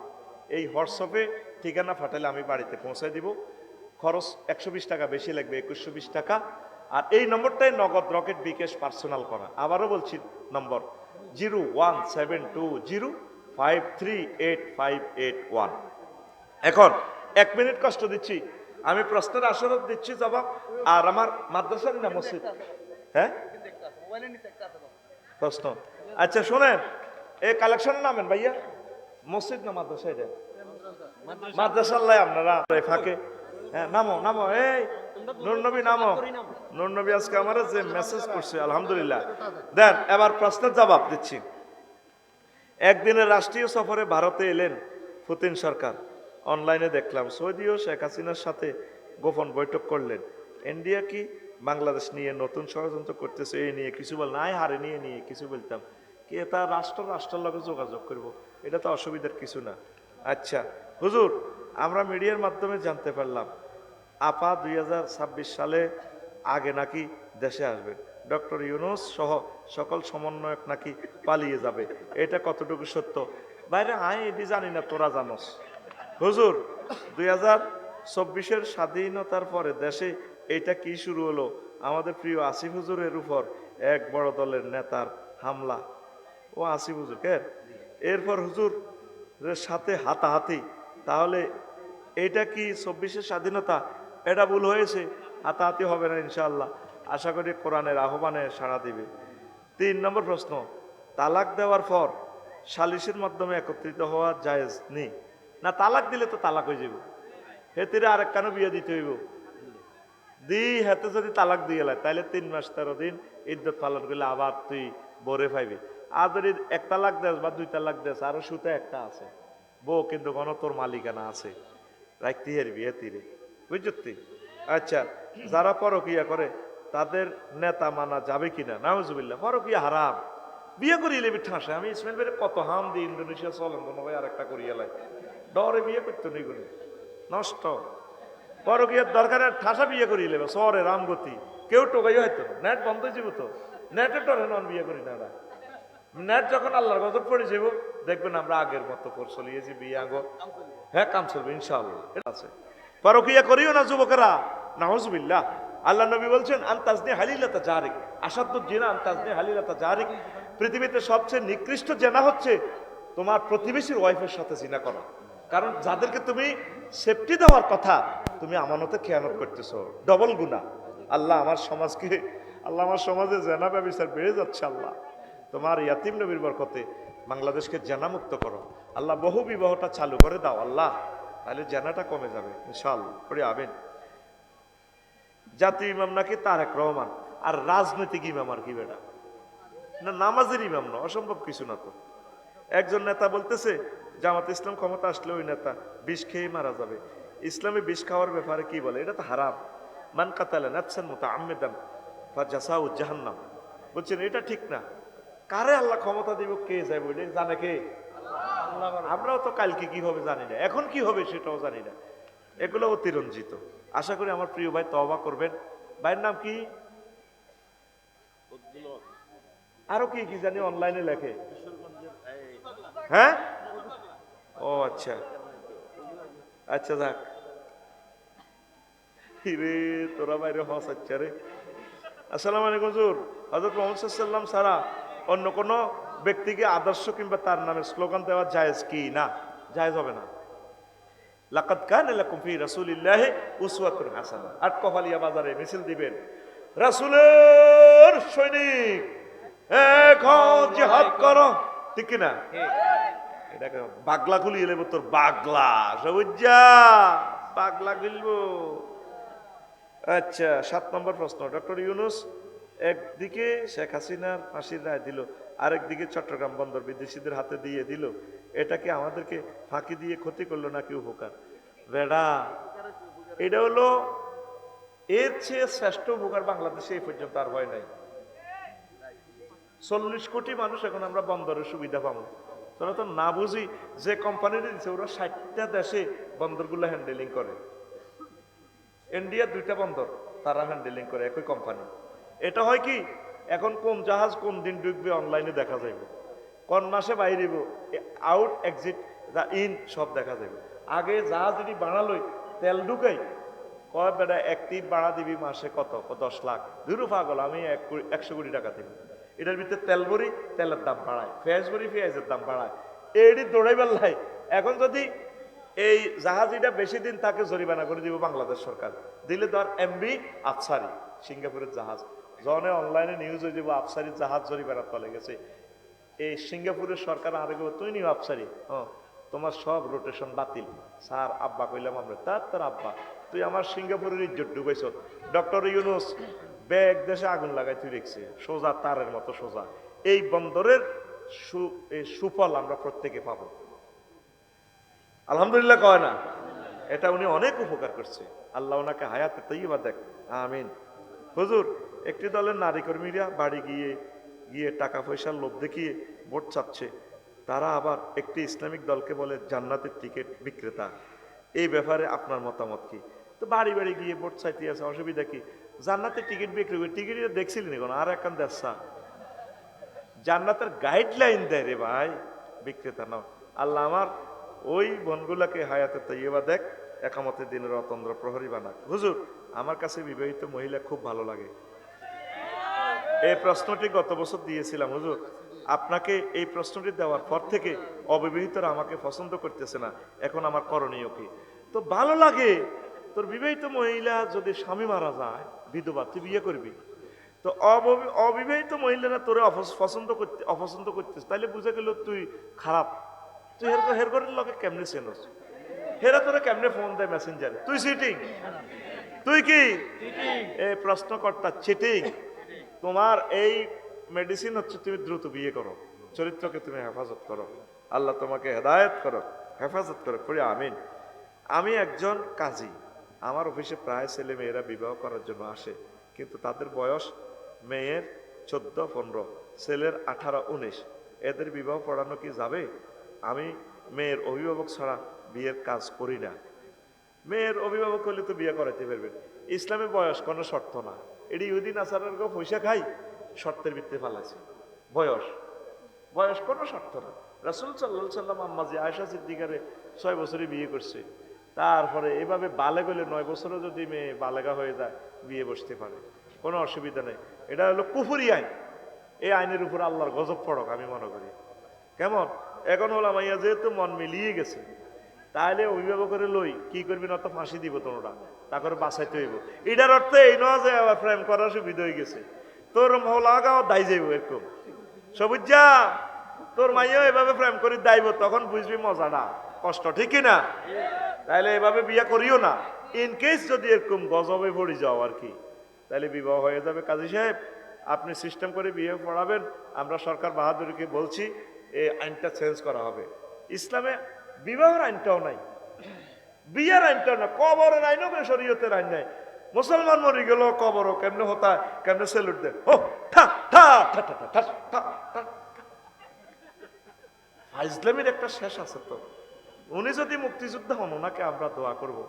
এই হোয়াটসঅ্যাপে ঠিকানা ফাটালে আমি বাড়িতে পৌঁছায় দিব। খরচ 120 টাকা বেশি লাগবে, 2120 টাকা। আর এই নম্বরটাই নগদ রকেট বিকাশ পার্সোনাল করা। আবারও বলছি নম্বর 01720538581। এখন 1 মিনিট কষ্ট দিচ্ছি, আমি প্রশ্নের আসরত দিচ্ছি জবাব। আর আমার মাদ্রাসার না মসজিদ? হ্যাঁ প্রশ্ন, আচ্ছা শোনেন, এই কালেকশন নামেন ভাইয়া মসজিদ না মাদ্রাসা? এটা মাদ্রাসা। আপনারা ফাঁকে হ্যাঁ নামো নামো, এই নূর নবী নামো। নূর নবী আজকে আমার যে মেসেজ করছে আলহামদুলিল্লাহ। দেন এবার প্রশ্নের জবাব দিচ্ছি। একদিনের রাষ্ট্রীয় সফরে ভারতে এলেন পুতিন সরকার। অনলাইনে দেখলাম সৌদিও শেখ হাসিনার সাথে গোপন বৈঠক করলেন। ইন্ডিয়া কি বাংলাদেশ নিয়ে নতুন ষড়যন্ত্র করতেছে এই নিয়ে কিছু বল নাই, হারে নিয়ে কিছু বলতাম কি এটা রাষ্ট্রের লগে যোগাযোগ করব, এটা তো অসুবিধার কিছু না। আচ্ছা হুজুর, আমরা মিডিয়ার মাধ্যমে জানতে পারলাম আপা 2026 সালে আগে নাকি দেশে আসবেন, ডক্টর ইউনূস সহ সকল সমন্বয়ক নাকি পালিয়ে যাবে, এটা কতটুকু সত্য? বাইরে আয় এটি জানি না, তোরা জানোস। হুজুর 2024-এর স্বাধীনতার পরে দেশে এইটা কি শুরু হলো? আমাদের প্রিয় আসিফ হুজুরের উপর এক বড় দলের নেতার হামলা। ও আসিফ হুজুর কে, এরপর হুজুর সাথে হাতাহাতি, তাহলে এটা কি 24-এর স্বাধীনতা? এটা ভুল হয়েছে, হাতাহাতি হবে না ইনশাআল্লাহ। আশা করি কোরআনের আহ্বানে সাড়া দিবে। 3 নম্বর প্রশ্ন, তালাক দেওয়ার পর সালিসের মাধ্যমে একত্রিত হওয়া জায়েজ নেই না? তালাক দিলে তো তালাক হয়ে যাব, হেতিরে আরেক কানো বিয়ে দিতে হইব। হেতে যদি তালাক দিয়ে লাই তাহলে 3 মাস 13 দিন ইদ্যত পালন করলে আবার তুই বরে পাইবি। আর যদি 1 তালাক দেস বা 2 তালাক দেস, আরো সুতে একটা আছে, বউ কিন্তু কোনো তোর মালিকানা আছে, রাখতে হারবি হেতিরে, বুঝলি? আচ্ছা, যারা পরকিয়া করে তাদের নেতা মানা যাবে কিনা? নাউজুবিল্লাহ, পরকিয়া হারাম। বিয়ে করিয়ে লেবি ঠাসে। আমি ইসমাইল ভাইয়ের কত হাম দিই, ইন্দোনেশিয়া চলেন কোনো ভাই আরেকটা করিয়া লাই, ডরে বিয়ে করতো নেই গুলি নষ্ট। পরকিয়ার দরকার ঠাসা বিয়ে করিয়ে লেবে শহরে রামগতি, কেউ টোকাইও হয়তো না, নেট বন্ধ হয়ে যাব তো, নেটের ডরে নন বিয়ে করি না। নেট যখন আল্লাহর গজব পড়ে যাব দেখবেন আমরা আগের মতো পর চলিয়েছি বিয়ে আগো, হ্যাঁ কাম চলবে ইনশাআল্লাহ। এটা আছে, পরকিয়া করিও না যুবকেরা, নাউজুবিল্লাহ। আল্লাহ নবী বলছেন আনতাজনি হালিলাতা জারিক, আসাদুজ জিনা আনতাজনি হালিলাতা জারিক। পৃথিবীতে সবচেয়ে নিকৃষ্ট জেনা হচ্ছে তোমার প্রতিবেশীর ওয়াইফের সাথে জিনা করা। কারণ যাদেরকে তুমি সেফটি দেওয়ার কথা তুমি আমানতে খেয়ানত করতেছো, ডবল গুনাহ। আল্লাহ আমার সমাজে জেনা ব্যবচার বেড়ে যাচ্ছে। আল্লাহ তোমার ইয়াতিম নবীর বরকতে বাংলাদেশকে জেনা মুক্ত করো আল্লাহ, বহু বিবাহটা চালু করে দাও আল্লাহ, তাহলে জেনাটা কমে যাবে ইনশাআল্লাহ। পড়ে আবেন। জাতীয় ইমাম নাকি তারেক রহমান, আর রাজনৈতিক ইমাম আর কি বেটা? না নামাজের ইমাম না, অসম্ভব কিছু না তো। একজন নেতা বলতেছে জামাত ইসলাম ক্ষমতা আসলে ওই নেতা বিষ খেয়ে মারা যাবে। ইসলামে বিষ খাওয়ার ব্যাপারে কি বলে? এটা তো হারাম। মান কাতালা নাফসান মুতাআম্মিদান ফাজাসাউ জাহান্নাম। বলছেন এটা ঠিক না। কারে আল্লাহ ক্ষমতা দিব, কে যায় বলে জানে কে? আমরাও তো কালকে কি হবে জানি না, এখন কি হবে সেটাও জানি না। এগুলো অতিরঞ্জিত। আশা করি আমার প্রিয় ভাই তওবা করবেন। ভাইয়ের নাম কি? আরো কি কি জানি অনলাইনে লেখে, হ্যাঁ? ও আচ্ছা আচ্ছা, যাক রে তোরা বাইরে হস। আচ্ছা রে, আসসালামু আলাইকুম হুজুর। হযরত মুহাম্মদ সাল্লাল্লাহু আলাইহি ওয়াসাল্লাম ছাড়া অন্য কোনো ব্যক্তিকে আদর্শ কিংবা তার নামে স্লোগান দেওয়া জায়েজ কি? না, জায়েজ হবে না। লাকাদ কানা লাকুম ফি রাসূলিল্লাহি উসওয়াতুন হাসানাহ। আটকফালিয়া বাজারে মিছিল দিবেন, রাসূলের সৈনিক এক হও জিহাদ করো, ঠিক কি না? এটাকে বাগলা খুলিয়ে নেব তোর, বাগলা সবুজা পাগলা খুলবো। আচ্ছা, 7 নম্বর প্রশ্ন, ডক্টর ইউনূস একদিকে শেখ হাসিনার ফাঁসির রায় দিল, আরেকদিকে চট্টগ্রাম বন্দর বিদেশিদের হাতে দিয়ে দিল, এটা কি আমাদেরকে ফাঁকি দিয়ে ক্ষতি করলো নাকি উপকার? বেড়া, এটা হলো এর চেয়ে শ্রেষ্ঠ উপকার বাংলাদেশে এই পর্যন্ত আর হয় নাই। 40 কোটি মানুষ এখন আমরা বন্দরের সুবিধা পাবো। তোরা তো না বুঝি যে কোম্পানির দিচ্ছে, ওরা 60টা দেশে বন্দরগুলো হ্যান্ডেলিং করে। ইন্ডিয়া 2টা বন্দর তারা হ্যান্ডেলিং করে, একই কোম্পানি। এটা হয় কি, এখন কোন জাহাজ কোন দিন ডুববে অনলাইনে দেখা যাবে, কোন মাসে বাইরে আউট এক্সিট ইন সব দেখা যাবে। আগে জাহাজ যদি বাড়ালই তেল ঢুকাই, কয় বেটা একটি বাড়া দিবি মাসে কত, 10 লাখ। ধুরু পাগল, আমি 100 কোটি টাকা দিব। এটার ভিতরে তেল ভরি, তেলের দাম বাড়ায়, পেঁয়াজ ভরি, পেঁয়াজের দাম বাড়ায়, এটি দৌড়াইবার লাই। এখন যদি এই জাহাজ এটা বেশি দিন তাকে জরিমানা করে দিব বাংলাদেশ সরকার, দিলে ধর এমবি আফসারি সিঙ্গাপুরের জাহাজ, জনে অনলাইনে নিউজ হয়ে যাবো আফসারির জাহাজ জরিমানা তলে গেছে। এই সিঙ্গাপুরের সরকার আরে তুই নিও আফসারি, তোমার সব রোটেশন বাতিল। স্যার আব্বা কইলাম আমরা, তার আব্বা তুই আমার সিঙ্গাপুরের ইজ্জত ডুবাইছ। ডক্টর ইউনুস ব্যাগ দেশে আগুন লাগাই তুই রেখছে, সোজা তারের মতো সোজা। এই বন্দরের সুফল আমরা প্রত্যেকে পাবো, আলহামদুলিল্লাহ কয় না? এটা উনি অনেক উপকার করছে, আল্লাহ ওনাকে হায়াতে তৈবা দেখ, আমিন। হুজুর, একটি দলের নারী কর্মীরা বাড়ি গিয়ে গিয়ে টাকা পয়সার লোভ দেখিয়ে ভোট চাচ্ছে, তারা আবার একটি ইসলামিক দলকে বলে জান্নাতের টিকিট বিক্রেতা। এই ব্যাপারে আপনার মতামত কি? তো বাড়ি বাড়ি গিয়ে ভোট চাইতে আছে, অসুবিধা কি? জান্নাতের টিকিট বিক্রি করে, টিকিট দেখছিলেন এখন আর একখান দেশা জান্নাতের গাইডলাইন দেয় রে ভাই, বিক্রেতা নাও। আল্লাহ আমার ওই বনগুলাকে হায়াতে তৈবা দেখ, একামতের দিনের অতন্দ্র প্রহরী বানাক। হুজুর, আমার কাছে বিবাহিত মহিলা খুব ভালো লাগে। এই প্রশ্নটি গত বছর দিয়েছিলাম হুজুর, আপনাকে এই প্রশ্নটি দেওয়ার পর থেকে অবিবাহিতরা আমাকে পছন্দ করতেছে না, এখন আমার করণীয় কি? তো ভালো লাগে, তোর বিবাহিত মহিলা যদি স্বামী মারা যায়, বিধবা, তুই বিয়ে করবি। তো অবিবাহিত মহিলারা তোরে অপছন্দ করতেছে, তাইলে বুঝে গেল তুই খারাপ। তুই হের ঘরের লোকে কেমনে চেনস? হেরা তোরে কেমনে ফোন দেয় মেসেঞ্জারে? তুই চিটিং, তুই কি এই প্রশ্নকর্তা চিটিং। তোমার এই মেডিসিন হচ্ছে তুমি দ্রুত বিয়ে করো, চরিত্রকে তুমি হেফাজত করো, আল্লাহ তোমাকে হেদায়েত করো, হেফাজত করো, পড়ি আমিন। আমি একজন কাজী, আমার অফিসে প্রায় ছেলে মেয়েরা বিবাহ করার জন্য আসে, কিন্তু তাদের বয়স মেয়ের 14-15, ছেলের 18-19। এদের বিবাহ পড়ানো কি যাবে? আমি মেয়ের অভিভাবক ছাড়া বিয়ের কাজ করি না। মেয়ের অভিভাবক হলে তো বিয়ে করাইতে পারবেন। ইসলামে বয়স কোনো শর্ত না, এটি ইহুদিন আসারের পয়সা খাই শর্তের ভিত্তিতে ফালাইছে। বয়স বয়স কোনো শর্ত না। রাসূল সাল্লাল্লাহু আলাইহি সাল্লাম আম্মা জি আয়েশা সিদ্দিকারে 6 বছরে বিয়ে করছে, তারপরে এভাবে বালেগ হলে 9 বছরে যদি মেয়ে বালেগা হয়ে যায় বিয়ে বসতে পারে, কোনো অসুবিধা নেই। এটা হলো কুফরি আইন, এই আইনের উপর আল্লাহর গজব পড়ক আমি মনে করি। কেমন? এখন হলাম মাইয়া যেহেতু মন মিলিয়ে গেছে, তাহলে অভিভাবকের লই কি করবি না, তো ফাঁসি দিব তোমরা, তারপরে বাঁচাইতে হইব। এটার অর্থ এই নয় যে আবার প্রেম করার সুবিধা হয়ে গেছে, তোর মহলাগাও দায় যাইব এরকম। সবুজ যা তোর মাইয়া এভাবে প্রেম করি দাইব, তখন বুঝবি মজাটা কষ্ট, ঠিক না? তাইলে এভাবে বিয়ে করিও না। ইন কেস যদি এরকম গজবে পড়ে যাও আর কি, তাহলে বিবাহ হয়ে যাবে। কাজী সাহেব, আপনি সিস্টেম করে বিয়ে পড়াবেন। আমরা সরকার বাহাদুরকে বলছি এই আইনটা চেঞ্জ করা হবে। ইসলামে বিবাহের আইনটাও নাই, বিয়ের আইনটাও না, কবরের আইনও শরীয়তের আইন নাই। মুসলমান মরে গেল কবরও কেমনে হতা, কেমনে সেলুট দেয়, ও ঠা ঠা ঠা ঠা ঠা ঠা ঠা। ইসলামের একটা শেষ আছে তো। উনি যদি মুক্তিযোদ্ধা হন, ওনাকে আমরা দোয়া করব,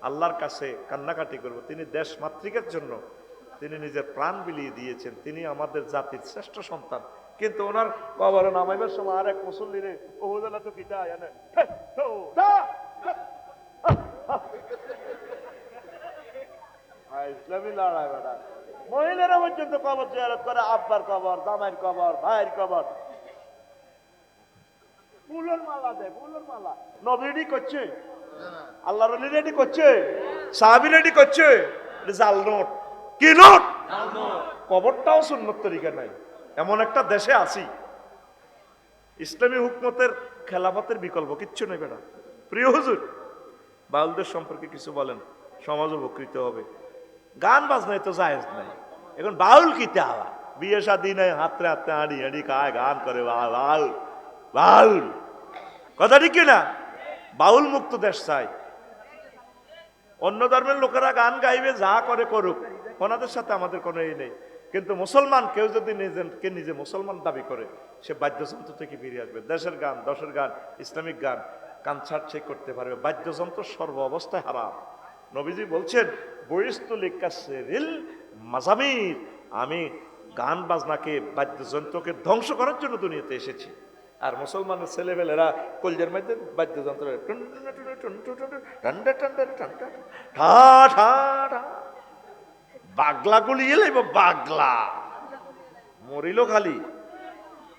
আল্লাহর কাছে কান্নাকাটি করব। তিনি দেশ মাতৃকার জন্য তিনি নিজের প্রাণ বিলিয়ে দিয়েছেন, তিনি আমাদের জাতির শ্রেষ্ঠ সন্তান। কিন্তু ওনার কবরে নামাইবার সময় আর এক মুসল্লিরে ওহুদালা তো কিতা জানে, ইসলামী লড়াই বেড়া। মহিলারা পর্যন্ত কবর জিয়ারত করে, আব্বার কবর, জামাইয়ের কবর, ভাইয়ের কবর, ফুলের মালা দেয়, ফুলের মালা। নবী রেডি করছে, আল্লাহ রলি রেডি করছে, সাহাবী রেডি করছে, জাল নোট। কি নোট? কবরটাও সুন্নত তরিকা নাই, এমন একটা দেশে আছি। ইসলামী হুকমতের খেলাফতের বিকল্প কিচ্ছু নেই বেটা। প্রিয় হুজুর, বাউলদের সম্পর্কে কিছু বলেন, সমাজ উপকৃত হবে। গান বাজনায় তো জায়েজ নাই, এখন বাউল কিতে আবার বিয়ে শাদী নাই, হাতে হাতে হাঁড়ি হাঁড়ি খায়, গান করে বাউল বাউল। কথা ঠিক না? বাউল মুক্ত দেশ চাই। অন্য ধর্মের লোকেরা গান গাইবে, যা করে করুক, ওনাদের সাথে আমাদের কোনো এই নেই। কিন্তু মুসলমান কেউ যদি নিজে মুসলমান দাবি করে, সে বাদ্যযন্ত্র থেকে ফিরে আসবে। দেশের গান, দশের গান, ইসলামিক গান কান ছাড়ছে করতে পারবে। বাদ্যযন্ত্র সর্ব অবস্থায় হারাম। নবীজি বলছেন, বইস্তুলিকাসরিল মাজামির, আমি গান বাজনাকে, বাদ্যযন্ত্রকে ধ্বংস করার জন্য দুনিয়াতে এসেছি। আর মুসলমানের ছেলেবেলেরা কলজের মধ্যে বাদ্যযন্ত্র বাগলা গুলিয়ে লাইব, বাগলা মরিল খালি।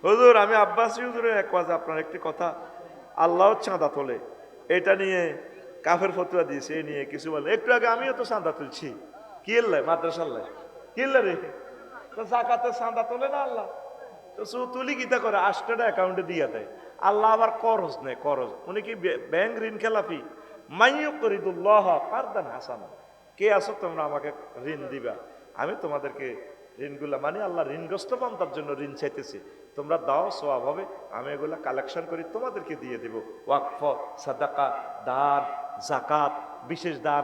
হুজুর, আমি আব্বাসী হুজুরের এক কাজ, আপনার একটি কথা, আল্লাহ চাঁদা তোলে, এটা নিয়ে কাফের ফতুয়া দিয়েছে, এ নিয়ে কিছু বলে। একটু আগে আমিও তো চাঁদা তুলছি, কি এল্লাই মাদ্রাসাল্লাই, কি এল্লা রে, জাকাতের চাঁদা তোলে না আল্লাহ, তো তুলি গীতা করে 8টা অ্যাকাউন্টে দিয়ে দেয়। আল্লাহ আবার করজ নেই, করজ। উনি কি ব্যাংক ঋণ খেলাপি? মাইয়ুকরিদুল্লাহ কারদান হাসানা, কে আছো তোমরা আমাকে ঋণ দিবা, আমি তোমাদেরকে ঋণগুলা মানে আল্লাহ ঋণগ্রস্ত বান্দার জন্য ঋণ চাইতেছি, তোমরা দাও সওয়াব হবে, আমি এগুলা কালেকশন করি তোমাদেরকে দিয়ে দেব। ওয়াকফ, সাদাকা, দান, জাকাত, বিশেষ দান,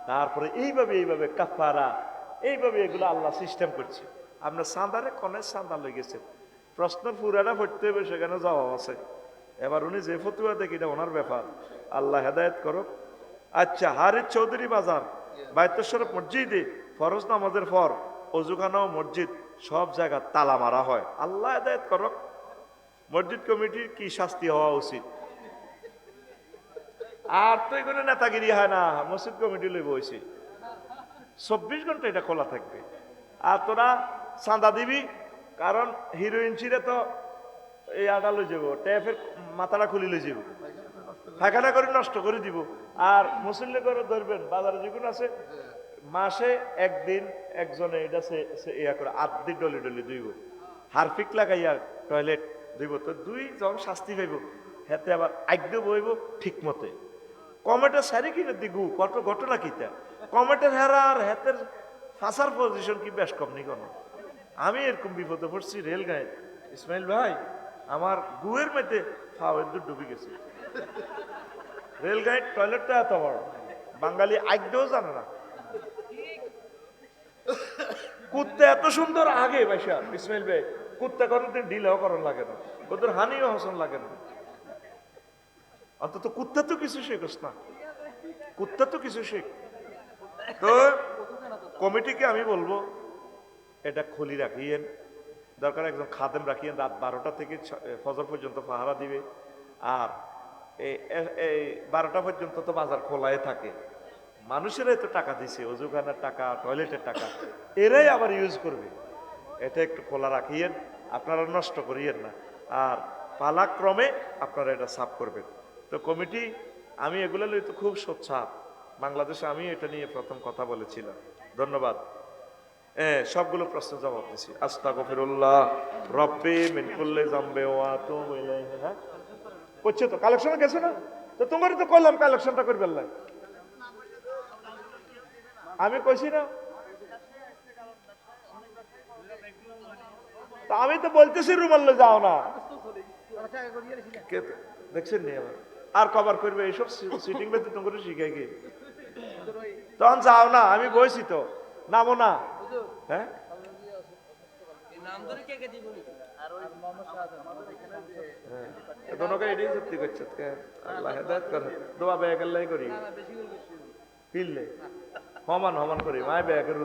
তারপরে এইভাবে কাফারা, এইভাবে এগুলো আল্লাহ সিস্টেম করছে। আমরা চাঁদারে কনে চাঁদা লই গেছে, প্রশ্ন পুরাটা পড়তে হবে, সেখানে জবাব আছে। এবার উনি যে ফতুয়া দেখি এটা ওনার ব্যাপার, আল্লাহ হেদায়েত করো। আচ্ছা, হারিস চৌধুরী বাজার বাইতুল মসজিদে ফরজ নামাজের পর অজুখানা মসজিদ সব জায়গা তালা মারা হয়, আল্লাহ হেদায়েত করো। মসজিদ কমিটির কি শাস্তি হওয়া উচিত? আর তো এগুলো নেতাগিরি হয় না, মসজিদ কমিটি লই বইছি 24 ঘন্টা এটা খোলা থাকবে। আর তোরা চাঁদা দিবি, কারণ হিরোইন ছিঁড়ে তো এই আটা লই যাব, ট্যাপের মাথাটা খুলি লই যাব, ফাঁকাটা করে নষ্ট করে দিব। আর মুসল্লি করে ধরবেন, বাজারে যেগুলো আছে মাসে একদিন একজনে এটা ইয়া করে আধি ডলি ডলি ধুইব, হারফিক লাগাইয়া টয়লেট ধুইব, তো দুই জন শাস্তি পাইব, হেতে আবার আজ্ঞ বইব ঠিক মতে। কমেটের সারি কিনে দিগু কত ঘটনা কিতা, কমেটের হেরা আর হেতের ফাঁসার পজিশন কি বেশ কম নি কোনো। আমি এরকম বিপদে পড়ছি রেলগাঁয়ে, ইসমাইল ভাই আমার গুয়ের মধ্যে ফাওয়ের দুধ ডুবে গেছে। রেলগাঁয়ের টয়লেটটা এত বড়, বাঙালি আজ্ঞও জানে না। কুত্তে এত সুন্দর আগে ভাইসা ইসমাইল ভাই, কুত্তা কোনোদিন ঢিলাও করার লাগে না, ওদের হানিও হসন লাগে না। অন্তত কুত্তা তো কিছু শেখস না, কুত্তা তো কিছু শেখ। তো কমিটিকে আমি বলবো এটা খুলি রাখিয়েন, দরকার একজন খাদেম রাখিয়েন, রাত 12টা থেকে ফজর পর্যন্ত পাহারা দিবে। আর এই 12টা পর্যন্ত তো বাজার খোলাই থাকে, মানুষেরাই তো টাকা দিছে, অজুখানার টাকা, টয়লেটের টাকা, এরাই আবার ইউজ করবে। এটা একটু খোলা রাখিয়েন, আপনারা নষ্ট করিয়েন না। আর পালাক্রমে আপনারা এটা সাফ করবেন। তো কমিটি, আমি এগুলো লই তো খুব সোচ্চার, বাংলাদেশে আমি এটা নিয়ে প্রথম কথা বলেছিলাম। ধন্যবাদ। সবগুলো প্রশ্ন জবাব দিছি। আস্তাগফিরুল্লাহ রব্বি মিন কুল্লি যামবি ওয়া আতুবু ইলাইহি। হ্যাঁ করছে তো, কালেকশনে গেছে না, তো তোমারই তো কইলাম কালেকশনটা করবে আল্লাহ, আমি কইছি না? তা আমি তো বলতেছি রুমাল্লে যাও না, দেখছেন নি আবার আর কভার করবে এইসব সিটিং বেতে তোমাকে শিখাই গিয়ে, তখন যাও না, আমি বইছি তো, নামো না। হ্যাঁ দোনোকে এটাই সত্যি করছে, আল্লাহ হেদায়েত করে, দোয়া বেয়াকাল্লাই করি, ফিরলে হমান হমান করি, মায় বেয়াকের